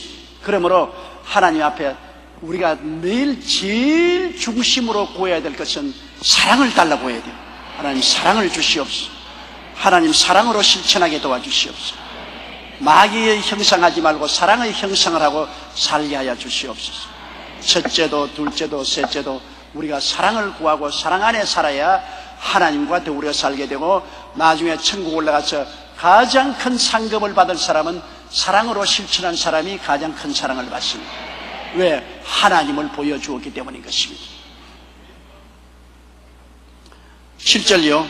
[SPEAKER 1] 그러므로 하나님 앞에 우리가 매일 제일 중심으로 구해야 될 것은 사랑을 달라고 해야 돼요. 하나님 사랑을 주시옵소서. 하나님 사랑으로 실천하게 도와주시옵소서. 마귀의 형상하지 말고 사랑의 형상을 하고 살게 하여 주시옵소서. 첫째도 둘째도 셋째도 우리가 사랑을 구하고 사랑 안에 살아야 하나님과 더불어 살게 되고 나중에 천국 올라가서 가장 큰 상급을 받을 사람은 사랑으로 실천한 사람이 가장 큰 사랑을 받습니다. 왜? 하나님을 보여주었기 때문인 것입니다. 7절요.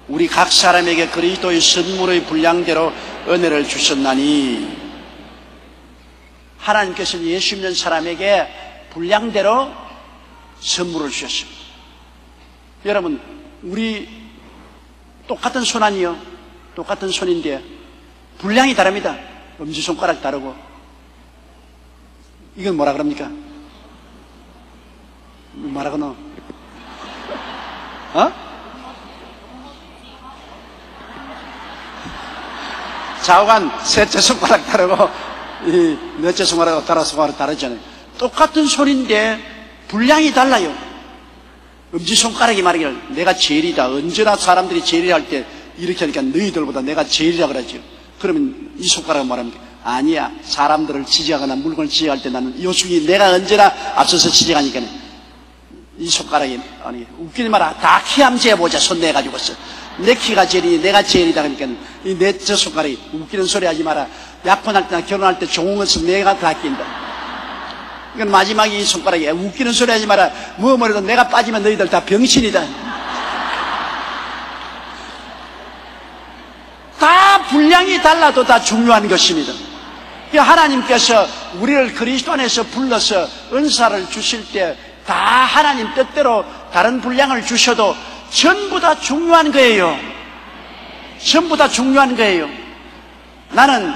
[SPEAKER 1] 우리 각 사람에게 그리스도의 선물의 분량대로 은혜를 주셨나니, 하나님께서는 예수 믿는 사람에게 분량대로 선물을 주셨습니다. 여러분, 우리 똑같은 손 아니요? 똑같은 손인데 분량이 다릅니다. 엄지손가락 다르고. 이건 뭐라 그럽니까? 뭐라 그러노? 좌우간 셋째 손가락 다르고 이 넷째 손가락 따라 손가락 다르잖아요. 똑같은 손인데 분량이 달라요. 엄지손가락이 말하기를 내가 제일이다. 언제나 사람들이 제일이라 할 때 이렇게 하니까 너희들보다 내가 제일이라 그러죠. 그러면 이 손가락은 뭐랍니까? 아니야. 사람들을 지지하거나 물건을 지지할 때 나는 요즘이 내가 언제나 앞서서 지지하니까 이 손가락이, 아니, 웃기지 마라. 다 키 한번 재보자. 손 내가지고서. 내 키가 제일이니 내가 제일이다. 그러니까 이 넷째 손가락이 웃기는 소리 하지 마라. 약혼할 때나 결혼할 때 좋은 것은 내가 다 낀다. 그러니까 마지막에 이 손가락이 웃기는 소리 하지 마라. 뭐래도 내가 빠지면 너희들 다 병신이다. 다 분량이 달라도 다 중요한 것입니다. 하나님께서 우리를 그리스도 안에서 불러서 은사를 주실 때 다 하나님 뜻대로 다른 분량을 주셔도 전부 다 중요한 거예요. 전부 다 중요한 거예요. 나는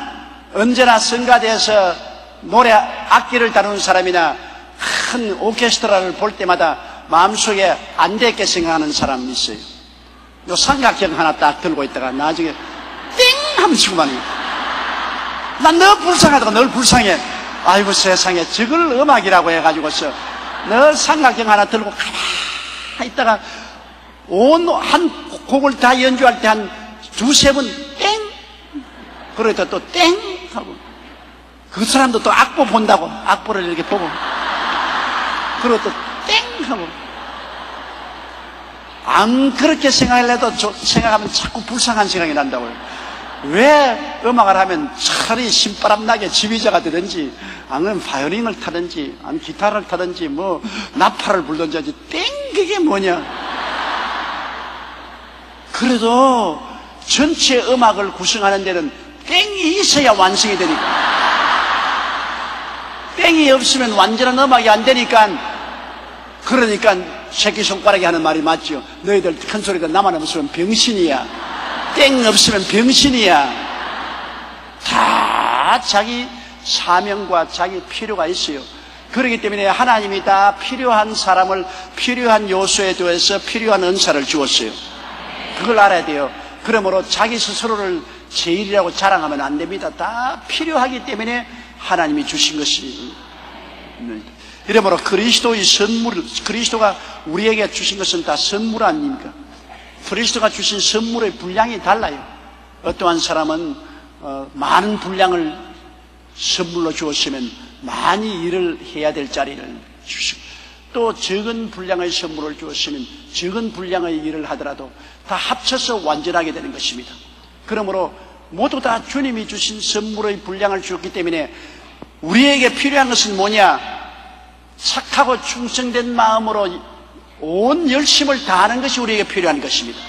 [SPEAKER 1] 언제나 성가대에서 노래 악기를 다루는 사람이나 큰 오케스트라를 볼 때마다 마음속에 안 되게 생각하는 사람이 있어요. 요 삼각형 하나 딱 들고 있다가 나중에 띵 하면 치고만 해요. 난 늘 불쌍하다고 늘 불쌍해. 아이고 세상에 저걸 음악이라고 해가지고서 늘 삼각형 하나 들고 가만히 있다가 한 곡을 다 연주할 때 한 두세 번 땡! 그러다 또 땡! 하고 그 사람도 또 악보 본다고 악보를 이렇게 보고 그러고 또 땡! 하고 안 그렇게 생각을 해도 생각하면 자꾸 불쌍한 생각이 난다고요. 왜 음악을 하면 차라리 신바람 나게 지휘자가 되든지 아니면 바이올린을 타든지 아니면 기타를 타든지 뭐 나팔을 불든지 하지 땡 그게 뭐냐. 그래도 전체 음악을 구성하는 데는 땡이 있어야 완성이 되니까. 땡이 없으면 완전한 음악이 안 되니까. 그러니까 새끼손가락이 하는 말이 맞죠. 너희들 큰 소리가 나만 없으면 병신이야. 땡 없으면 병신이야. 다 자기 사명과 자기 필요가 있어요. 그렇기 때문에 하나님이 다 필요한 사람을 필요한 요소에 더해서 필요한 은사를 주었어요. 그걸 알아야 돼요. 그러므로 자기 스스로를 제일이라고 자랑하면 안 됩니다. 다 필요하기 때문에 하나님이 주신 것이. 이러므로 그리스도의 선물, 그리스도가 우리에게 주신 것은 다 선물 아닙니까? 그리스도가 주신 선물의 분량이 달라요. 어떠한 사람은 많은 분량을 선물로 주었으면 많이 일을 해야 될 자리를 주시고, 또 적은 분량의 선물을 주었으면 적은 분량의 일을 하더라도 다 합쳐서 완전하게 되는 것입니다. 그러므로 모두 다 주님이 주신 선물의 분량을 주었기 때문에 우리에게 필요한 것은 뭐냐? 착하고 충성된 마음으로 온 열심을 다하는 것이 우리에게 필요한 것입니다.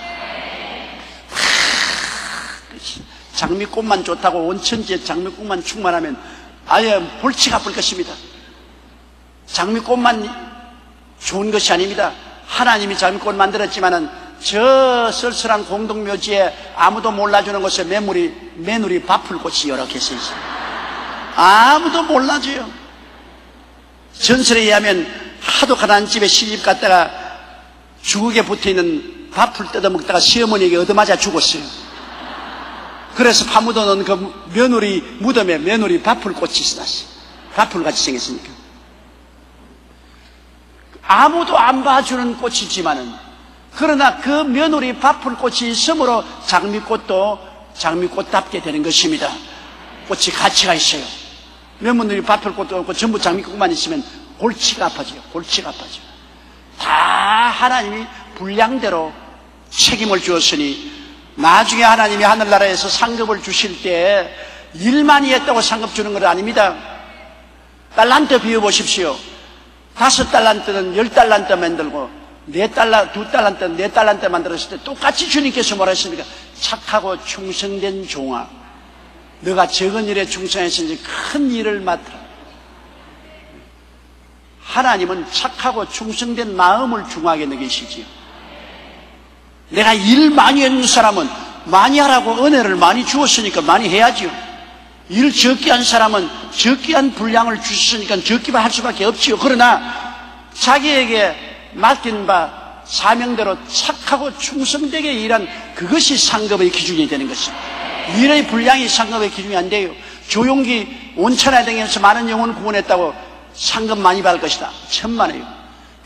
[SPEAKER 1] 장미꽃만 좋다고 온 천지에 장미꽃만 충만하면 아예 골치가 아플 것입니다. 장미꽃만 좋은 것이 아닙니다. 하나님이 장미꽃을 만들었지만은 저 쓸쓸한 공동묘지에 아무도 몰라주는 곳에 매누리 바풀꽃이 여러 개 서 있어요. 아무도 몰라줘요. 전설에 의하면 하도 가난한 집에 시집 갔다가 주걱에 붙어있는 밥을 뜯어먹다가 시어머니에게 얻어맞아 죽었어요. 그래서 파묻어 놓은 그 며느리 무덤에 며느리 밥풀꽃이 있었어요. 밥풀같이 생겼으니까. 아무도 안 봐주는 꽃이지만은, 그러나 그 며느리 밥풀꽃이 있으므로 장미꽃도 장미꽃답게 되는 것입니다. 꽃이 가치가 있어요. 며느리 밥풀꽃도 없고 전부 장미꽃만 있으면 골치가 아파져요. 골치가 아파져요. 다 하나님이 분량대로 책임을 주었으니 나중에 하나님이 하늘나라에서 상급을 주실 때 일 많이 했다고 상급 주는 건 아닙니다. 달란트 비워보십시오. 5달란트는 10달란트 만들고 2달란트 4달란트 만들었을 때 똑같이 주님께서 뭐라 했습니까? 착하고 충성된 종아, 너가 적은 일에 충성했으니 큰 일을 맡으라. 하나님은 착하고 충성된 마음을 중요하게 여기시지요. 내가 일 많이 했는 사람은 많이 하라고 은혜를 많이 주었으니까 많이 해야지요. 일 적게 한 사람은 적게 한 분량을 주셨으니까 적게만 할 수밖에 없지요. 그러나 자기에게 맡긴 바 사명대로 착하고 충성되게 일한 그것이 상급의 기준이 되는 것입니다. 일의 분량이 상급의 기준이 안 돼요. 조용기 온천에 다니면서 많은 영혼 구원했다고 상급 많이 받을 것이다. 천만에요.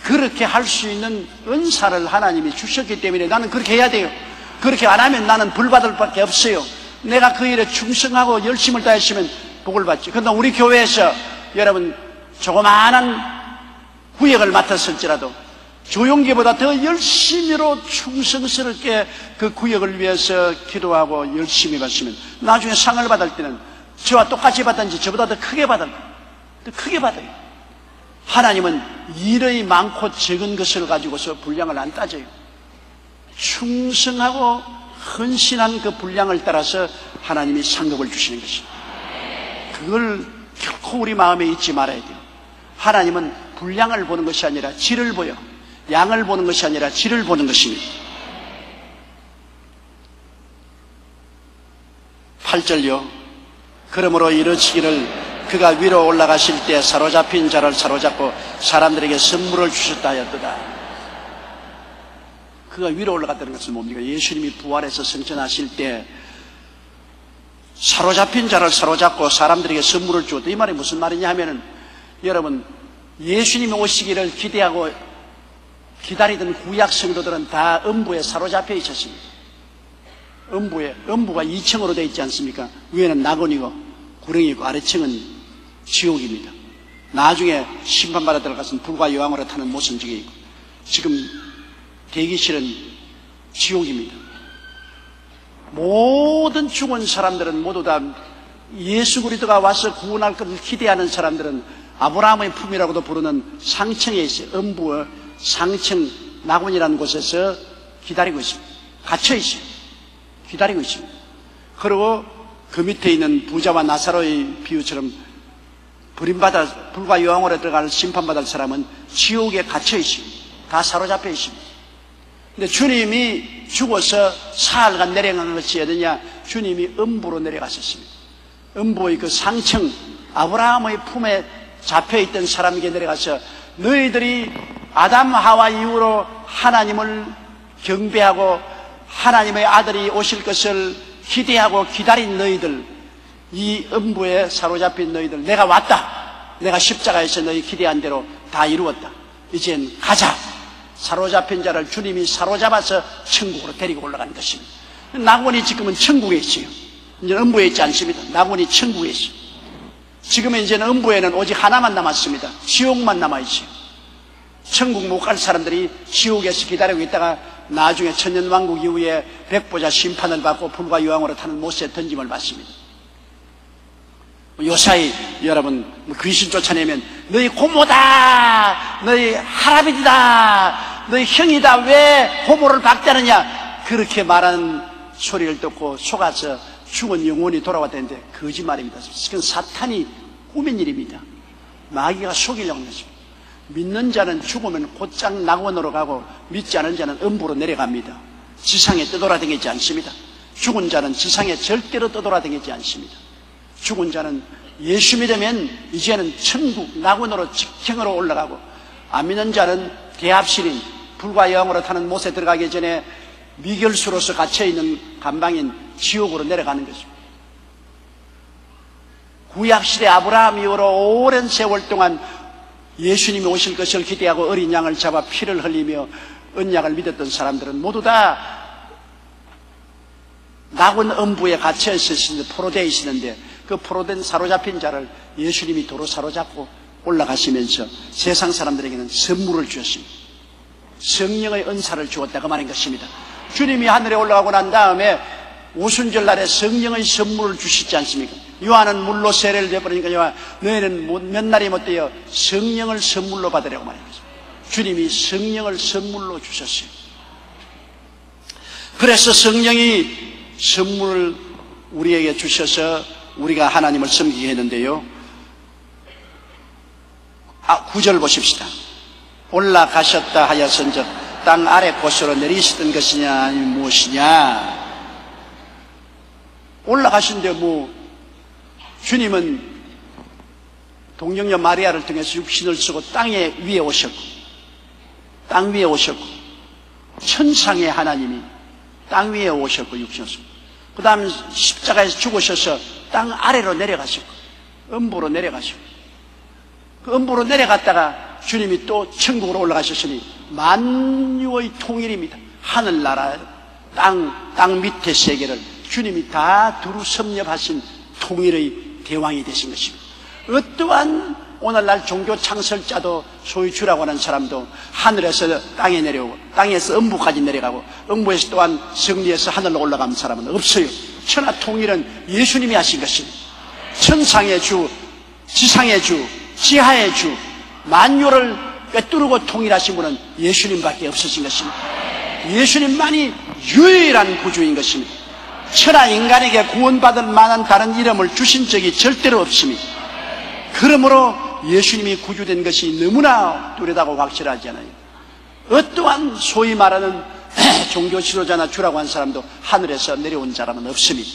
[SPEAKER 1] 그렇게 할 수 있는 은사를 하나님이 주셨기 때문에 나는 그렇게 해야 돼요. 그렇게 안 하면 나는 벌 받을 밖에 없어요. 내가 그 일에 충성하고 열심을 다했으면 복을 받지. 그러나 우리 교회에서 여러분 조그마한 구역을 맡았을지라도 조용기보다 더 열심히로 충성스럽게 그 구역을 위해서 기도하고 열심히 받으면 나중에 상을 받을 때는 저와 똑같이 받든지 저보다 더 크게 받을 거예요. 더 크게 받아요. 하나님은 일의 많고 적은 것을 가지고서 분량을 안 따져요. 충성하고 헌신한 그 분량을 따라서 하나님이 상급을 주시는 것입니다. 그걸 결코 우리 마음에 잊지 말아야 돼요. 하나님은 분량을 보는 것이 아니라 질을 보여. 양을 보는 것이 아니라 질을 보는 것입니다. 8절요. 그러므로 이르시기를 그가 위로 올라가실 때 사로잡힌 자를 사로잡고 사람들에게 선물을 주셨다 하였도다. 그가 위로 올라갔다는 것은 뭡니까? 예수님이 부활해서 승천하실 때 사로잡힌 자를 사로잡고 사람들에게 선물을 주었다. 이 말이 무슨 말이냐 하면은 여러분 예수님이 오시기를 기대하고 기다리던 구약 성도들은 다 음부에 사로잡혀 있었습니다. 음부가 2층으로 되어 있지 않습니까? 위에는 낙원이고 구렁이고 아래층은 지옥입니다. 나중에 심판받아 들어가서는 불과 여왕으로 타는 모성지에 있고 지금 대기실은 지옥입니다. 모든 죽은 사람들은 모두 다 예수 그리스도가 와서 구원할 것을 기대하는 사람들은 아브라함의 품이라고도 부르는 상층에 있어요. 음부의 상층 낙원이라는 곳에서 기다리고 있습니다. 갇혀 있어요. 기다리고 있습니다. 그리고 그 밑에 있는 부자와 나사로의 비유처럼 버림받아 불과 여왕으로 들어갈 심판받을 사람은 지옥에 갇혀 있습니다. 다 사로잡혀 있습니다. 근데 주님이 죽어서 사흘간 내려간 것이 어디냐? 주님이 음부로 내려가셨습니다. 음부의 그 상층 아브라함의 품에 잡혀있던 사람에게 내려가서 너희들이 아담 하와 이후로 하나님을 경배하고 하나님의 아들이 오실 것을 기대하고 기다린 너희들, 이 음부에 사로잡힌 너희들, 내가 왔다. 내가 십자가에서 너희 기대한 대로 다 이루었다. 이젠 가자. 사로잡힌 자를 주님이 사로잡아서 천국으로 데리고 올라가는 것입니다. 낙원이 지금은 천국에 있어요. 이제 음부에 있지 않습니다. 낙원이 천국에 있어요. 지금은 이제는 음부에는 오직 하나만 남았습니다. 지옥만 남아있어요. 천국 못 갈 사람들이 지옥에서 기다리고 있다가 나중에 천년왕국 이후에 백보자 심판을 받고 불과 여왕으로 타는 못에 던짐을 받습니다. 요사이 여러분 귀신 쫓아내면 너희 고모다, 너희 할아버지다, 너희 형이다, 왜 호모를 박대하느냐, 그렇게 말하는 소리를 듣고 속아서 죽은 영혼이 돌아왔다는데 거짓말입니다. 그건 사탄이 꾸민 일입니다. 마귀가 속이려고 하는 것입니다. 믿는 자는 죽으면 곧장 낙원으로 가고 믿지 않은 자는 음부로 내려갑니다. 지상에 떠돌아다니지 않습니다. 죽은 자는 지상에 절대로 떠돌아다니지 않습니다. 죽은 자는 예수 믿으면 이제는 천국 낙원으로 직행으로 올라가고, 안 믿는 자는 대합실인 불과 여왕으로 타는 못에 들어가기 전에 미결수로서 갇혀있는 감방인 지옥으로 내려가는 것입니다. 구약시대 아브라함 이후로 오랜 세월 동안 예수님이 오실 것을 기대하고 어린 양을 잡아 피를 흘리며 언약을 믿었던 사람들은 모두 다 낙원 음부에 갇혀 있었는데, 포로되어 있었는데, 그 포로된 사로잡힌 자를 예수님이 도로 사로잡고 올라가시면서 세상 사람들에게는 선물을 주었습니다. 성령의 은사를 주었다 그 말인 것입니다. 주님이 하늘에 올라가고 난 다음에 오순절 날에 성령의 선물을 주시지 않습니까? 요한은 물로 세례를 내버리니까 너희는 몇 날이 못 되어 성령을 선물로 받으려고 말입니다. 주님이 성령을 선물로 주셨어요. 그래서 성령이 선물을 우리에게 주셔서 우리가 하나님을 섬기게 했는데요. 9절 보십시다. 올라가셨다 하였은즉 땅 아래 곳으로 내리시던 것이냐 아니면 무엇이냐. 올라가신데 주님은 동정녀 마리아를 통해서 육신을 쓰고 땅 위에 오셨고 천상의 하나님이 땅 위에 오셨고 육신을 쓰고 그 다음 십자가에서 죽으셔서 땅 아래로 내려가셨고 음부로 내려가셨고 그 음부로 내려갔다가 주님이 또 천국으로 올라가셨으니 만유의 통일입니다. 하늘나라 땅 밑에 세계를 주님이 다 두루 섭렵하신 통일의 대왕이 되신 것입니다. 어떠한 오늘날 종교 창설자도 소위 주라고 하는 사람도 하늘에서 땅에 내려오고 땅에서 음부까지 내려가고 음부에서 또한 승리해서 하늘로 올라간 사람은 없어요. 천하 통일은 예수님이 하신 것입니다. 천상의 주, 지상의 주, 지하의 주, 만유를 꿰뚫고 통일하신 분은 예수님밖에 없으신 것입니다. 예수님만이 유일한 구주인 것입니다. 천하 인간에게 구원받을 만한 다른 이름을 주신 적이 절대로 없습니다. 그러므로 예수님이 구주된 것이 너무나 뚜렷하고 확실하잖아요. 어떠한 소위 말하는 종교 지도자나 주라고 한 사람도 하늘에서 내려온 사람은 없습니다.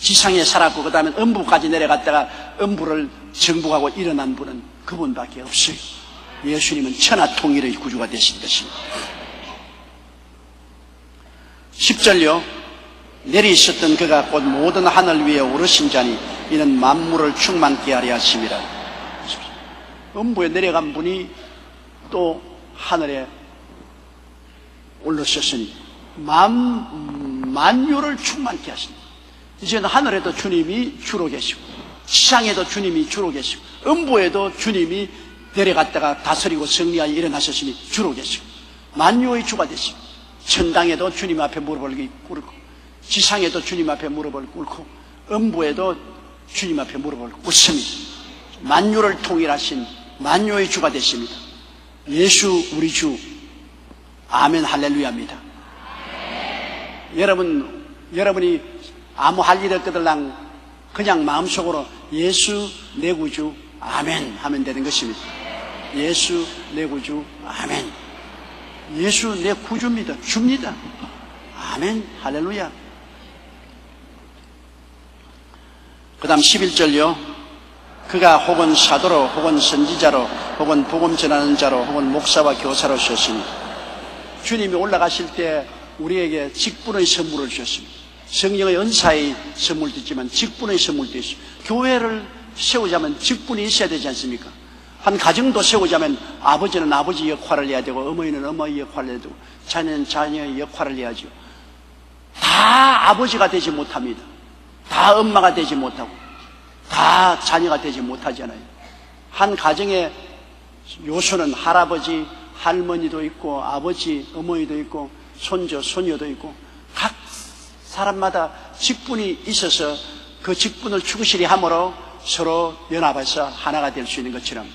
[SPEAKER 1] 지상에 살았고 그 다음에 음부까지 내려갔다가 음부를 정복하고 일어난 분은 그분밖에 없어요. 예수님은 천하 통일의 구주가 되신 것입니다. 10절요. 내리셨던 그가 곧 모든 하늘 위에 오르신 자니 이는 만물을 충만케 하려 하심이라. 음부에 내려간 분이 또 하늘에 올라셨으니 만유를 충만케 하십니다. 이제는 하늘에도 주님이 주로 계시고 지상에도 주님이 주로 계시고 음부에도 주님이 내려갔다가 다스리고 승리하여 일어나셨으니 주로 계시고 만유의 주가 되시고 천당에도 주님 앞에 무릎을 꿇고 지상에도 주님 앞에 무릎을 꿇고 음부에도 주님 앞에 무릎을 꿇습니다. 만유를 통일하신 만유의 주가 되십니다. 예수 우리 주. 아멘 할렐루야입니다. 여러분이 아무 할 일 없거들랑 그냥 마음속으로 예수 내 구주 아멘 하면 되는 것입니다. 예수 내 구주 아멘. 예수 내 구주입니다. 줍니다. 아멘 할렐루야. 그 다음 11절요. 그가 혹은 사도로 혹은 선지자로 혹은 복음 전하는 자로 혹은 목사와 교사로 주셨으니 주님이 올라가실 때 우리에게 직분의 선물을 주셨습니다. 성령의 은사의 선물도 있지만 직분의 선물도 있습니다. 교회를 세우자면 직분이 있어야 되지 않습니까? 한 가정도 세우자면 아버지는 아버지 역할을 해야 되고 어머니는 어머니 역할을 해야 되고 자녀는 자녀의 역할을 해야죠. 다 아버지가 되지 못합니다. 다 엄마가 되지 못하고 다 자녀가 되지 못하잖아요. 한 가정의 요소는 할아버지, 할머니도 있고 아버지, 어머니도 있고 손주, 손녀도 있고 각 사람마다 직분이 있어서 그 직분을 추구실히 함으로 서로 연합해서 하나가 될 수 있는 것처럼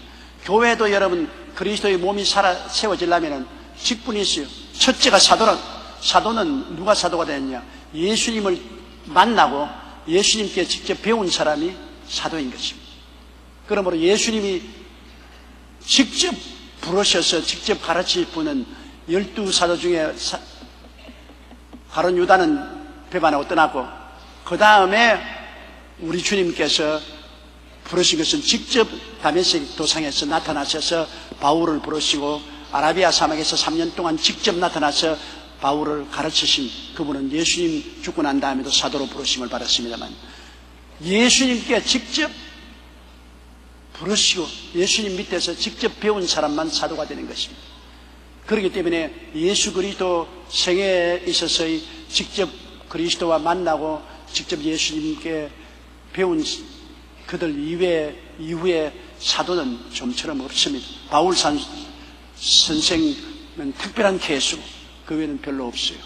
[SPEAKER 1] 교회도 여러분 그리스도의 몸이 세워지려면 직분이 있어요. 첫째가 사도는 누가 사도가 되느냐? 예수님을 만나고 예수님께 직접 배운 사람이 사도인 것입니다. 그러므로 예수님이 직접 부르셔서 직접 가르칠 분은 12사도 중에 가룟 유다는 배반하고 떠났고 그 다음에 우리 주님께서 부르신 것은 직접 다메섹 도상에서 나타나셔서 바울을 부르시고 아라비아 사막에서 3년 동안 직접 나타나서 바울을 가르치신 그분은 예수님 죽고 난 다음에도 사도로 부르심을 받았습니다만 예수님께 직접 부르시고 예수님 밑에서 직접 배운 사람만 사도가 되는 것입니다. 그렇기 때문에 예수 그리스도 생애에 있어서의 직접 그리스도와 만나고 직접 예수님께 배운 그들 이후에 사도는 좀처럼 없습니다. 바울 선생은 특별한 케이스고 그 외에는 별로 없어요.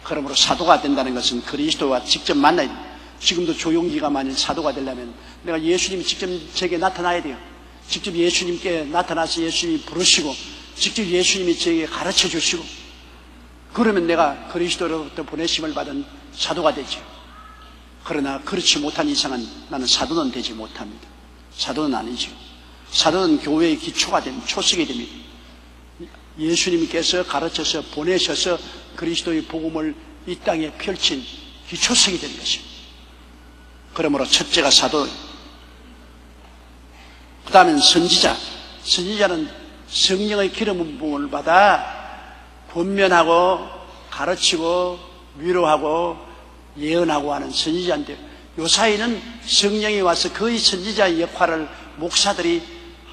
[SPEAKER 1] 그러므로 사도가 된다는 것은 그리스도와 직접 만나야 돼요. 지금도 조용기가 만일 사도가 되려면 내가 예수님이 직접 제게 나타나야 돼요. 직접 예수님께 나타나서 예수님이 부르시고 직접 예수님이 제게 가르쳐 주시고 그러면 내가 그리스도로부터 보내심을 받은 사도가 되죠. 그러나 그렇지 못한 이상은 나는 사도는 되지 못합니다. 사도는 아니죠. 사도는 교회의 기초가 됩니다. 초석이 됩니다. 예수님께서 가르쳐서 보내셔서 그리스도의 복음을 이 땅에 펼친 기초석이 되는 것입니다. 그러므로 첫째가 사도, 그 다음엔 선지자. 선지자는 성령의 기름 부음을 받아 권면하고 가르치고 위로하고 예언하고 하는 선지자인데, 요 사이는 성령이 와서 거의 선지자의 역할을 목사들이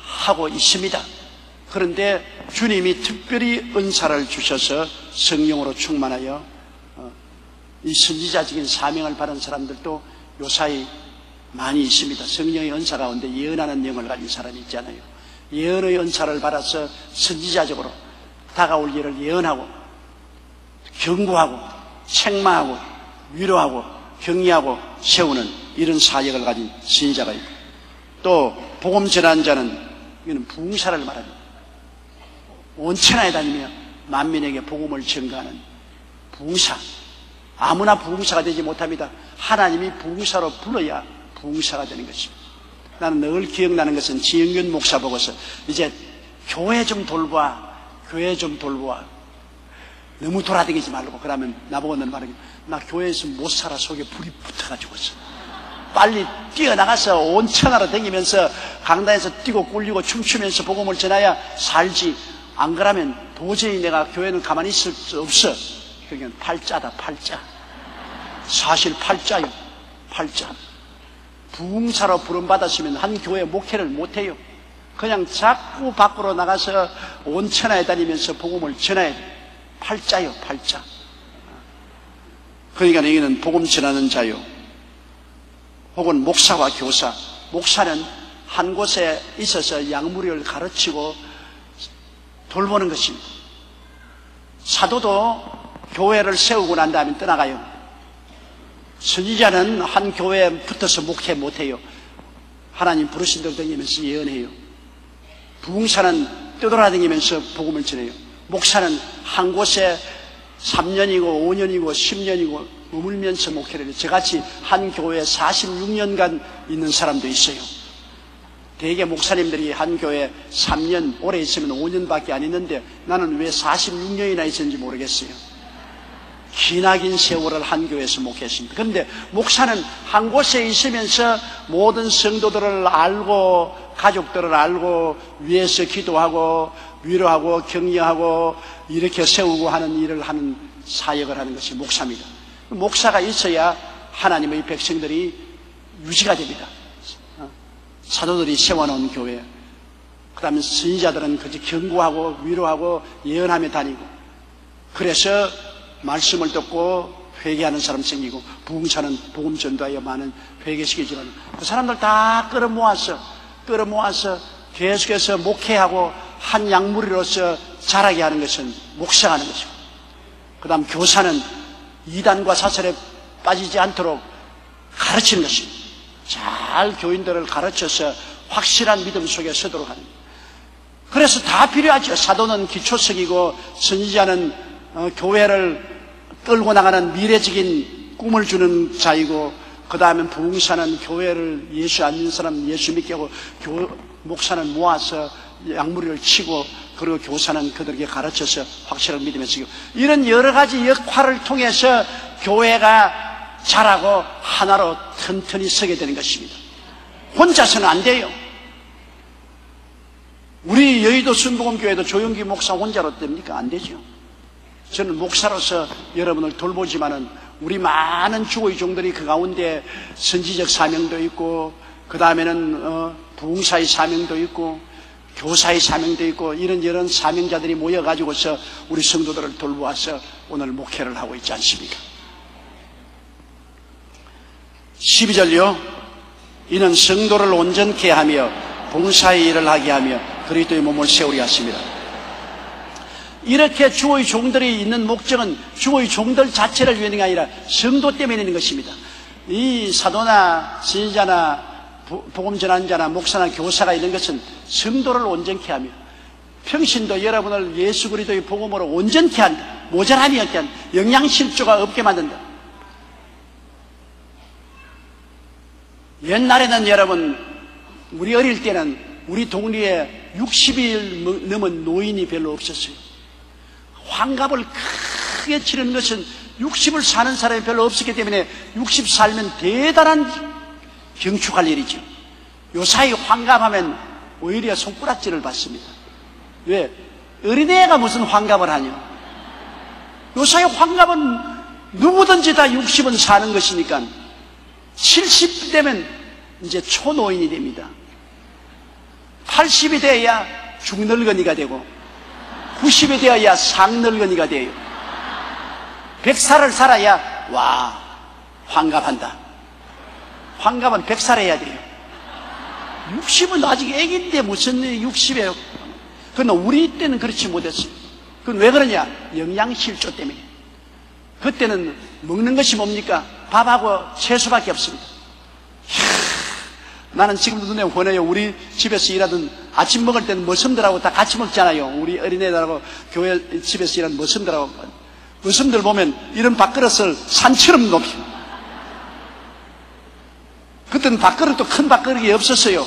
[SPEAKER 1] 하고 있습니다. 그런데 주님이 특별히 은사를 주셔서 성령으로 충만하여 이 선지자적인 사명을 받은 사람들도 요 사이 많이 있습니다. 성령의 은사 가운데 예언하는 영을 가진 사람이 있잖아요. 예언의 은사를 받아서 선지자적으로 다가올 일을 예언하고 경고하고 책망하고 위로하고 격려하고 세우는 이런 사역을 가진 선지자가 있고, 또 복음 전환자는 이거는 부흥사를 말합니다. 온 천하에 다니며 만민에게 복음을 전가하는 부흥사. 아무나 부흥사가 되지 못합니다. 하나님이 부흥사로 불러야 부흥사가 되는 것입니다. 나는 늘 기억나는 것은 지영균 목사 보고서 이제 교회 좀 돌봐, 교회 좀 돌봐, 너무 돌아다니지 말고. 그러면 나보고 는 말하기, 나 교회에서 못 살아. 속에 불이 붙어가지고서 빨리 뛰어나가서 온 천하로 다니면서 강단에서 뛰고 꿀리고 춤추면서 복음을 전하야 살지. 안 그러면 도저히 내가 교회는 가만히 있을 수 없어. 그게 팔자다, 팔자. 사실 팔자요, 팔자. 부흥사로 부름받았으면 한 교회 목회를 못해요. 그냥 자꾸 밖으로 나가서 온 천하에 다니면서 복음을 전해야 돼요. 팔자요, 팔자. 그러니까 여기는 복음 전하는 자요, 혹은 목사와 교사. 목사는 한 곳에 있어서 양무리를 가르치고 돌보는 것입니다. 사도도 교회를 세우고 난 다음에 떠나가요. 선지자는 한 교회에 붙어서 목회 못해요. 하나님 부르신 대로 다니면서 예언해요. 부흥사는 떠돌아다니면서 복음을 전해요. 목사는 한 곳에 3년이고 5년이고 10년이고 머물면서 목회를 해요. 저같이 한 교회에 46년간 있는 사람도 있어요. 대개 목사님들이 한 교회에 3년, 오래 있으면 5년밖에 안 있는데 나는 왜 46년이나 있었는지 모르겠어요. 기나긴 세월을 한 교회에서 목회했습니다. 그런데 목사는 한 곳에 있으면서 모든 성도들을 알고 가족들을 알고 위에서 기도하고 위로하고 격려하고 이렇게 세우고 하는 일을 하는 사역을 하는 것이 목사입니다. 목사가 있어야 하나님의 백성들이 유지가 됩니다. 사도들이 세워놓은 교회, 그 다음에 선지자들은 그저 경고하고 위로하고 예언하며 다니고, 그래서 말씀을 듣고 회개하는 사람 생기고, 부흥사는 복음 전도하여 많은 회개시키지만 그 사람들 다 끌어모아서 계속해서 목회하고 한 양무리로서 자라게 하는 것은 목사가 하는 것이고, 그 다음 교사는 이단과 사설에 빠지지 않도록 가르치는 것입니다. 잘 교인들을 가르쳐서 확실한 믿음 속에 서도록 하는 거예요. 그래서 다 필요하죠. 사도는 기초석이고, 선지자는 교회를 끌고 나가는 미래적인 꿈을 주는 자이고, 그 다음에 부흥사는 교회를 예수 안 믿는 사람 예수 믿게 하고, 목사는 모아서 양무리를 치고, 그리고 교사는 그들에게 가르쳐서 확실한 믿음에 서고, 이런 여러 가지 역할을 통해서 교회가 자라고 하나로 튼튼히 서게 되는 것입니다. 혼자서는 안 돼요. 우리 여의도 순복음교회도 조용기 목사 혼자로 됩니까? 안 되죠. 저는 목사로서 여러분을 돌보지만은 우리 많은 주의 종들이 그 가운데 선지적 사명도 있고, 그 다음에는 부흥사의 사명도 있고, 교사의 사명도 있고, 이런 사명자들이 모여가지고서 우리 성도들을 돌보아서 오늘 목회를 하고 있지 않습니까? 12절요. 이는 성도를 온전케 하며 봉사의 일을 하게 하며 그리스도의 몸을 세우려 하십니다. 이렇게 주의 종들이 있는 목적은 주의 종들 자체를 위한 게 아니라 성도 때문에 있는 것입니다. 이 사도나 지휘자나 복음 전환자나 목사나 교사가 있는 것은 성도를 온전케 하며 평신도 여러분을 예수 그리스도의 복음으로 온전케 한다. 모자람이 없게 한다. 영양실조가 없게 만든다. 옛날에는 여러분, 우리 어릴 때는 우리 동리에 60일 넘은 노인이 별로 없었어요. 환갑을 크게 치르는 것은 60을 사는 사람이 별로 없었기 때문에 60 살면 대단한 경축할 일이죠. 요사이 환갑하면 오히려 손가락질을 받습니다. 왜? 어린애가 무슨 환갑을 하냐? 요사이 환갑은 누구든지 다 60은 사는 것이니까 70 되면 이제 초노인이 됩니다. 80이 되어야 중늙은이가 되고 90이 되어야 상늙은이가 돼요. 100살을 살아야 와 환갑한다. 환갑은 100살 해야 돼요. 60은 아직 애기인데 무슨 60이에요. 그러나 우리 때는 그렇지 못했어요. 그건 왜 그러냐? 영양실조 때문에. 그때는 먹는 것이 뭡니까? 밥하고 채소밖에 없습니다. 나는 지금도 눈에 훤해요. 우리 집에서 일하던 아침 먹을 때는 머슴들하고 다 같이 먹잖아요. 우리 어린애들하고 교회 집에서 일하는 머슴들하고. 머슴들 보면 이런 밥그릇을 산처럼 높여. 그때는 밥그릇도 큰 밥그릇이 없었어요.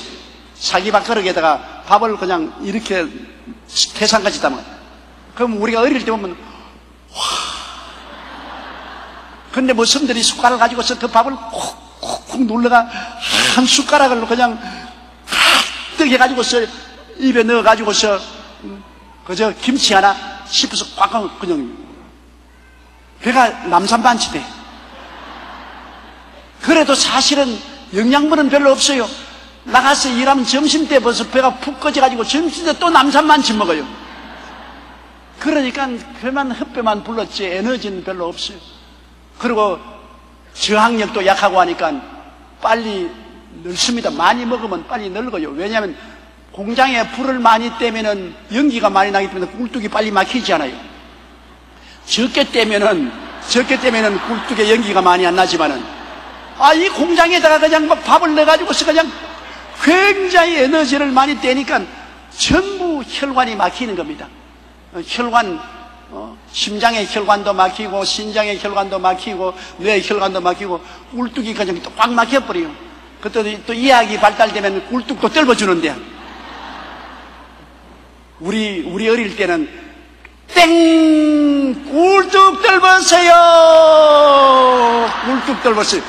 [SPEAKER 1] 사기 밥그릇에다가 밥을 그냥 이렇게 태산같이 담아. 그럼 우리가 어릴 때 보면 와. 근데 머슴들이 숟가락을 가지고서 그 밥을 콕콕 눌러가 한 숟가락을 그냥 가득 해가지고서 입에 넣어가지고서 그저 김치 하나 씹어서 꽉 그냥 배가 남산반치 돼. 그래도 사실은 영양분은 별로 없어요. 나가서 일하면 점심때 벌써 배가 푹 꺼져가지고 점심때 또 남산반치 먹어요. 그러니까 배만 헛배만 불렀지 에너지는 별로 없어요. 그리고 저항력도 약하고 하니까 빨리 늙습니다. 많이 먹으면 빨리 늙어요. 왜냐하면 공장에 불을 많이 떼면은 연기가 많이 나기 때문에 꿀뚝이 빨리 막히지 않아요. 적게 떼면은 꿀뚝에 연기가 많이 안 나지만은 이 공장에다가 그냥 막 밥을 넣어가지고서 그냥 굉장히 에너지를 많이 떼니까 전부 혈관이 막히는 겁니다. 혈관, 심장의 혈관도 막히고, 신장의 혈관도 막히고, 뇌의 혈관도 막히고, 꿀뚝이 그냥 또 꽉 막혀버려요. 그때 또 의학이 발달되면 꿀뚝도 뚫어주는데, 우리 어릴 때는, 땡! 꿀뚝 뚫으세요! 꿀뚝 뚫으세요.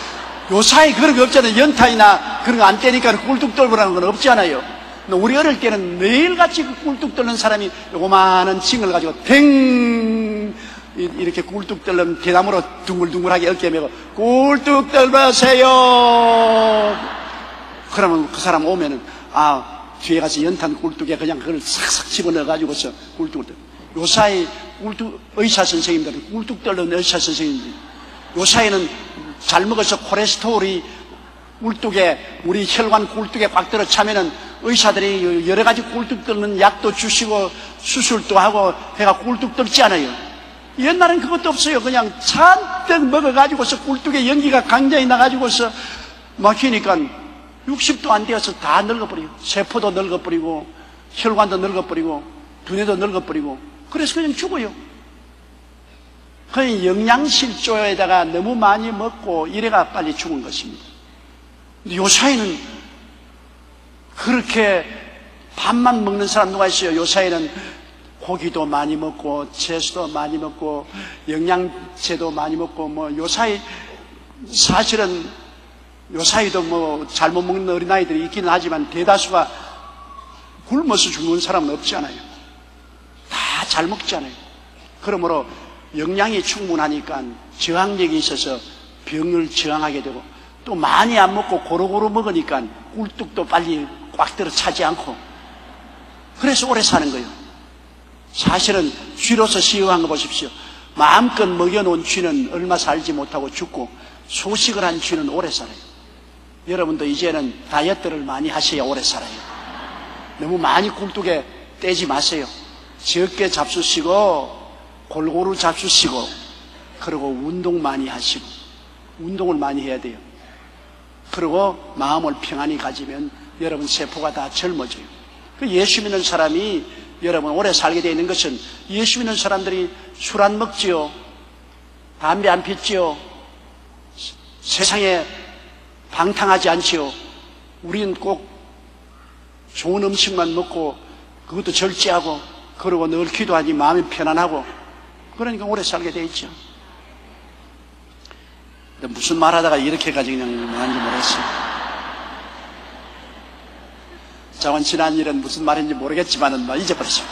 [SPEAKER 1] 요사이 그런 거 없잖아요. 연탄이나 그런 거 안 떼니까 꿀뚝 뚫으라는 건 없잖아요. 우리 어릴 때는 매일같이 그 꿀뚝 뚫는 사람이 요만한 징을 가지고 댕 이렇게 꿀뚝 뚫는 대나무로 둥글둥글하게 어깨 메고 꿀뚝 뚫으세요. 그러면 그 사람 오면은 뒤에 가서 연탄 꿀뚝에 그냥 그걸 싹싹 집어넣어 가지고서 꿀뚝을 뚫. 요사이 꿀뚝 의사 선생님들은 꿀뚝 뚫는 의사 선생님들. 요사이는 잘 먹어서 콜레스테롤이 꿀뚝에 우리 혈관 꿀뚝에 꽉 들어 차면은 의사들이 여러 가지 꿀뚝 뚫는 약도 주시고 수술도 하고 해가 꿀뚝 뚫지 않아요. 옛날엔 그것도 없어요. 그냥 잔뜩 먹어가지고서 꿀뚝에 연기가 강장이 나가지고서 막히니까 60도 안 되어서 다 늙어버려요. 세포도 늙어버리고 혈관도 늙어버리고 두뇌도 늙어버리고 그래서 그냥 죽어요. 그냥 영양실조에다가 너무 많이 먹고 이래가 빨리 죽은 것입니다. 근데 요사이는 그렇게 밥만 먹는 사람 누가 있어요? 요사이는 고기도 많이 먹고 채소도 많이 먹고 영양제도 많이 먹고 요사이 사실은 요사이도 잘못 먹는 어린아이들이 있기는 하지만 대다수가 굶어서 죽는 사람은 없지 않아요. 다 잘 먹잖아요. 그러므로 영양이 충분하니까 저항력이 있어서 병을 저항하게 되고 또 많이 안 먹고 고루고루 먹으니까 꿀뚝도 빨리 꽉 들어 차지 않고 그래서 오래 사는 거예요. 사실은 쥐로서 시험한 거 보십시오. 마음껏 먹여놓은 쥐는 얼마 살지 못하고 죽고 소식을 한 쥐는 오래 살아요. 여러분도 이제는 다이어트를 많이 하셔야 오래 살아요. 너무 많이 꿀뚝에 떼지 마세요. 적게 잡수시고 골고루 잡수시고 그리고 운동 많이 하시고 운동을 많이 해야 돼요. 그리고 마음을 평안히 가지면 여러분 세포가 다 젊어져요. 그 예수 믿는 사람이 여러분 오래 살게 되어 있는 것은 예수 믿는 사람들이 술 안 먹지요, 담배 안 피지요, 세상에 방탕하지 않지요. 우리는 꼭 좋은 음식만 먹고 그것도 절제하고 그러고 늘 기도하니 마음이 편안하고 그러니까 오래 살게 돼 있죠. 근데 무슨 말하다가 이렇게까지 그냥 뭐하는지 모르겠어요. 자원 지난 일은 무슨 말인지 모르겠지만은 잊어버리죠.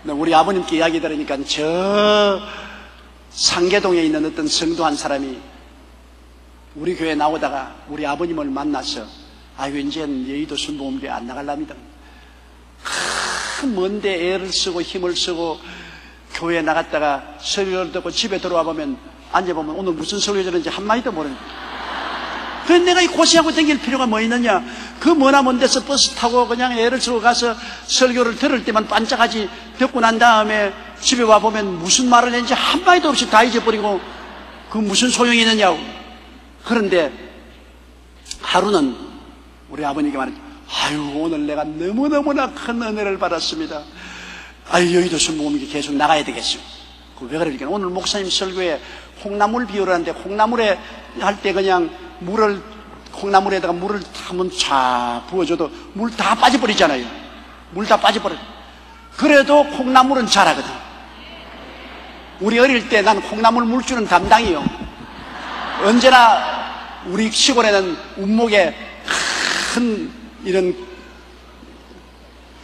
[SPEAKER 1] 우리 아버님께 이야기 들으니까 저 상계동에 있는 어떤 성도 한 사람이 우리 교회 나오다가 우리 아버님을 만나서 아이고 이제는 여의도 순복음교회 안 나갈랍니다. 먼데 애를 쓰고 힘을 쓰고 교회에 나갔다가 설교를 듣고 집에 들어와 보면 앉아보면 오늘 무슨 설교 들었는지 한마디도 모르는 거예요. 그래서 내가 이 고생하고 다닐 필요가 뭐 있느냐. 그 머나먼 데서 버스 타고 그냥 애를 쓰고 가서 설교를 들을 때만 반짝하지 듣고 난 다음에 집에 와보면 무슨 말을 했는지 한마디도 없이 다 잊어버리고 그 무슨 소용이 있느냐고. 그런데 하루는 우리 아버님께 말했죠. 아유 오늘 내가 너무너무나 큰 은혜를 받았습니다. 아유 여의도 순복음교회 계속 나가야 되겠어요. 왜 그러니까 오늘 목사님 설교에 콩나물 비유를 하는데 콩나물에 할 때 그냥 물을 콩나물에다가 물을 한번 쫙 부어줘도 물 다 빠져버리잖아요. 물 다 빠져버려. 그래도 콩나물은 자라거든. 우리 어릴 때 난 콩나물 물 주는 담당이요. 언제나 우리 시골에는 운목에 큰 이런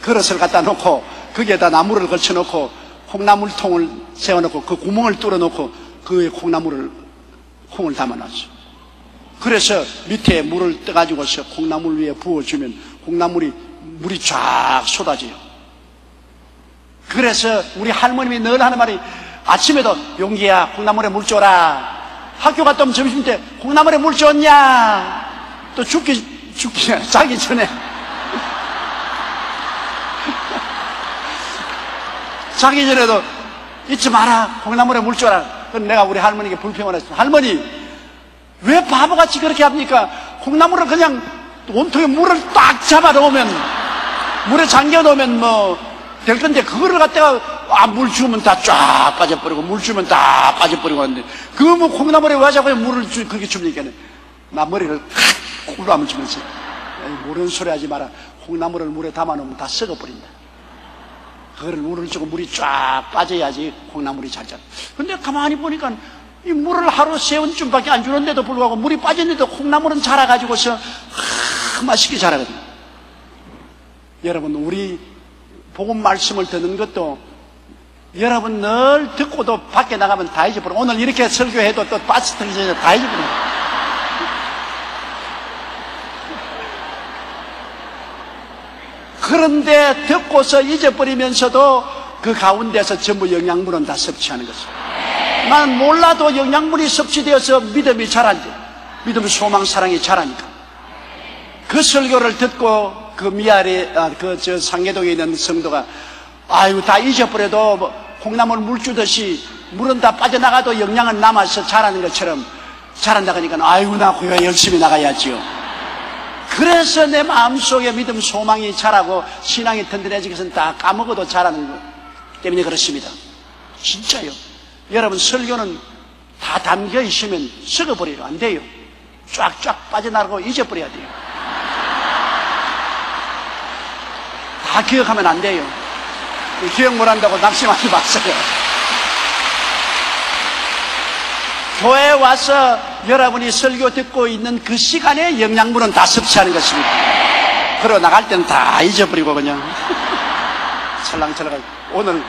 [SPEAKER 1] 그릇을 갖다 놓고 거기에다 나무를 걸쳐놓고 콩나물통을 세워놓고 그 구멍을 뚫어놓고 그 콩을 담아놨어. 그래서 밑에 물을 떠가지고서 콩나물 위에 부어주면 물이 쫙 쏟아져요. 그래서 우리 할머님이 늘 하는 말이 아침에도 용기야 콩나물에 물 줘라. 학교 갔다 오면 점심 때 콩나물에 물 줬냐? 또 자기 전에 자기 전에도 잊지 마라. 콩나물에 물 줘라. 그럼 내가 우리 할머니께 불평을 했어. 할머니 왜 바보같이 그렇게 합니까? 콩나물을 그냥 온통에 물을 딱 잡아 놓으면 물에 잠겨 놓으면 뭐 될 건데 그거를 갖다가 물 주면 다 쫙 빠져버리고 물 주면 다 빠져버리고 하는데 그거 뭐 콩나물에 왜 자꾸 물을 그렇게 줍니까? 나 머리를 꿀로 한번 주면서 모르는 소리 하지 마라. 콩나물을 물에 담아 놓으면 다 썩어버린다. 그거를 물을 주고 물이 쫙 빠져야지 콩나물이 잘 자라. 근데 가만히 보니까 이 물을 하루 3번쯤밖에 안 주는데도 불구하고 물이 빠졌는데도 콩나물은 자라가지고서 맛있게 자라거든요. 여러분 우리 복음 말씀을 듣는 것도 여러분 늘 듣고도 밖에 나가면 다 잊어버려. 오늘 이렇게 설교해도 또 버스 타기 전에 다 잊어버려. 그런데 듣고서 잊어버리면서도 그 가운데서 전부 영양분은 다 섭취하는 것입니다. 나는 몰라도 영양분이 섭취되어서 믿음이 자란대. 믿음, 소망, 사랑이 자라니까. 그 설교를 듣고 그 미아리, 상계동에 있는 성도가 아유 다 잊어버려도 뭐 콩나물 물 주듯이 물은 다 빠져나가도 영양은 남아서 자라는 것처럼 자란다 그러니까 아유 나 교회 열심히 나가야지요. 그래서 내 마음속에 믿음, 소망이 자라고 신앙이 든든해지기 위해서는 다 까먹어도 자라는 것 때문에 그렇습니다. 진짜요. 여러분 설교는 다 담겨 있으면 썩어버려요. 안 돼요. 쫙쫙 빠져나가고 잊어버려야 돼요. 다 기억하면 안 돼요. 기억 못한다고 낙심하지 마세요. 교회에 와서 여러분이 설교 듣고 있는 그 시간에 영양분은 다 섭취하는 것입니다. 그러고 나갈 때는 다 잊어버리고 그냥 철랑철랑. 오늘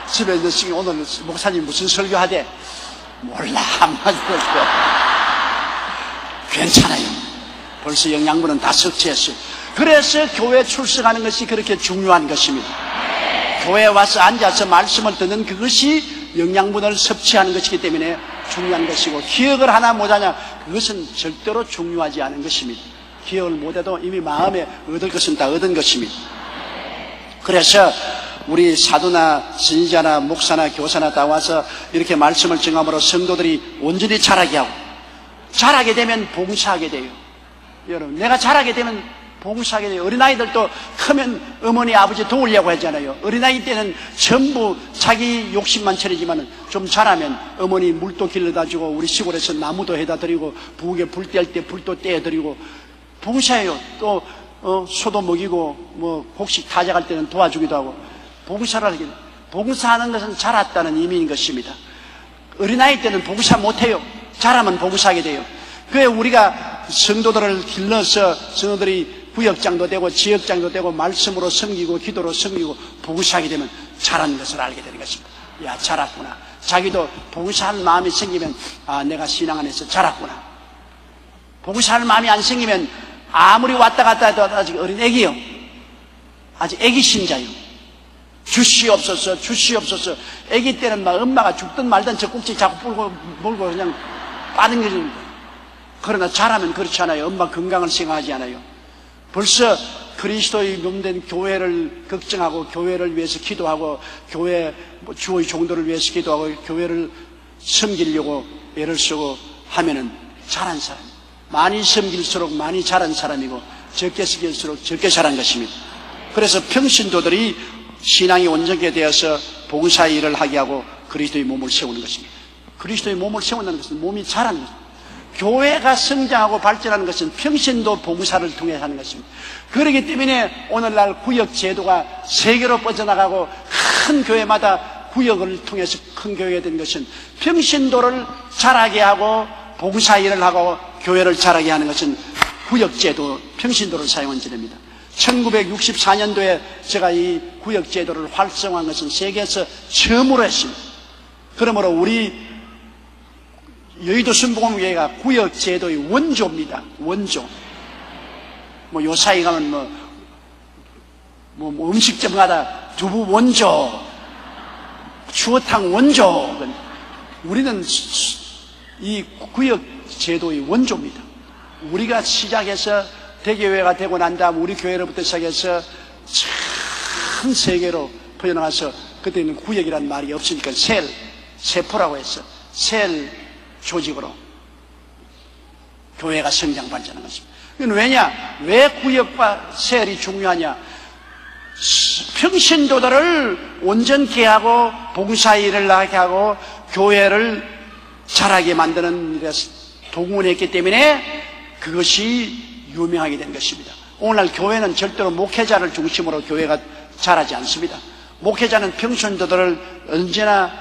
[SPEAKER 1] 집에 있는 시간 오늘 목사님 무슨 설교하대? 몰라. 한마디도 없고. 괜찮아요. 벌써 영양분은 다 섭취했어요. 그래서 교회 출석하는 것이 그렇게 중요한 것입니다. 교회에 와서 앉아서 말씀을 듣는 그것이 영양분을 섭취하는 것이기 때문에 중요한 것이고 기억을 하나 못하냐 그것은 절대로 중요하지 않은 것입니다. 기억을 못해도 이미 마음에 얻을 것은 다 얻은 것입니다. 그래서 우리 사도나 선지자나 목사나 교사나 다 와서 이렇게 말씀을 증함으로 성도들이 온전히 자라게 하고, 자라게 되면 봉사하게 돼요. 여러분, 내가 자라게 되면 봉사하게 돼요. 어린아이들도 크면 어머니 아버지 도우려고 하잖아요. 어린아이 때는 전부 자기 욕심만 차리지만 좀 자라면 어머니 물도 길러다 주고, 우리 시골에서 나무도 해다 드리고, 부엌에 불 뗄 때 불도 떼어 드리고 봉사해요. 또 소도 먹이고 뭐 곡식 타작할 때는 도와주기도 하고 봉사를 하게 돼요. 봉사하는 것은 자랐다는 의미인 것입니다. 어린아이 때는 봉사 못해요. 자라면 봉사하게 돼요. 그래 우리가 성도들을 길러서 성도들이 구역장도 되고 지역장도 되고 말씀으로 섬기고 기도로 섬기고 봉사하게 되면 자란 것을 알게 되는 것입니다. 야, 자랐구나. 자기도 봉사할 마음이 생기면 아, 내가 신앙 안에서 자랐구나. 봉사할 마음이 안 생기면 아무리 왔다 갔다 해도 아직 어린 애기요. 아직 애기 신자요. 주시옵소서 주시옵소서. 애기 때는 막 엄마가 죽든 말든 저 꼭지 자꾸 물고 그냥 빠등겨주는 거예요. 그러나 자라면 그렇지 않아요. 엄마 건강을 생각하지 않아요. 벌써 그리스도의 몸된 교회를 걱정하고 교회를 위해서 기도하고 교회 주의 종도를 위해서 기도하고 교회를 섬기려고 애를 쓰고 하면은 자란 사람. 많이 섬길수록 많이 자란 사람이고 적게 섬길수록 적게 자란 것입니다. 그래서 평신도들이 신앙이 온전하게 되어서 봉사 일을 하게 하고 그리스도의 몸을 세우는 것입니다. 그리스도의 몸을 세운다는 것은 몸이 자라는 것입니다. 교회가 성장하고 발전하는 것은 평신도 봉사를 통해 하는 것입니다. 그렇기 때문에 오늘날 구역 제도가 세계로 뻗어나가고 큰 교회마다 구역을 통해서 큰 교회가 된 것은 평신도를 자라게 하고 봉사 일을 하고 교회를 자라게 하는 것은 구역 제도, 평신도를 사용한 제도입니다. 1964년도에 제가 이 구역 제도를 활성화한 것은 세계에서 처음으로 했습니다. 그러므로 우리 여의도 순복음교회가 구역 제도의 원조입니다. 원조. 뭐 요사이 가면 뭐 음식점마다 두부 원조, 추어탕 원조. 우리는 이 구역 제도의 원조입니다. 우리가 시작해서 대교회가 되고 난 다음 우리 교회로부터 시작해서 전 세계로 퍼져나가서 그때는 구역이라는 말이 없으니까 세포라고 해서 셀 조직으로 교회가 성장 발전한 것입니다. 이건 왜냐? 왜 구역과 셀이 중요하냐? 평신도들을 온전케 하고 봉사일을 하게 하고 교회를 자라게 만드는 일에 동원했기 때문에 그것이 유명하게 된 것입니다. 오늘날 교회는 절대로 목회자를 중심으로 교회가 자라지 않습니다. 목회자는 평신도들을 언제나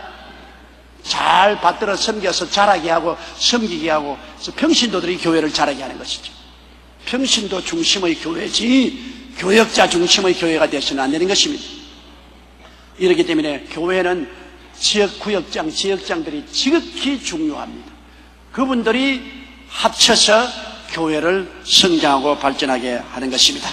[SPEAKER 1] 잘 받들어 섬겨서 자라게 하고 섬기게 하고 그래서 평신도들이 교회를 자라게 하는 것이죠. 평신도 중심의 교회지 교역자 중심의 교회가 되어서는 안 되는 것입니다. 이렇기 때문에 교회는 지역 구역장, 지역장들이 지극히 중요합니다. 그분들이 합쳐서 교회를 성장하고 발전하게 하는 것입니다.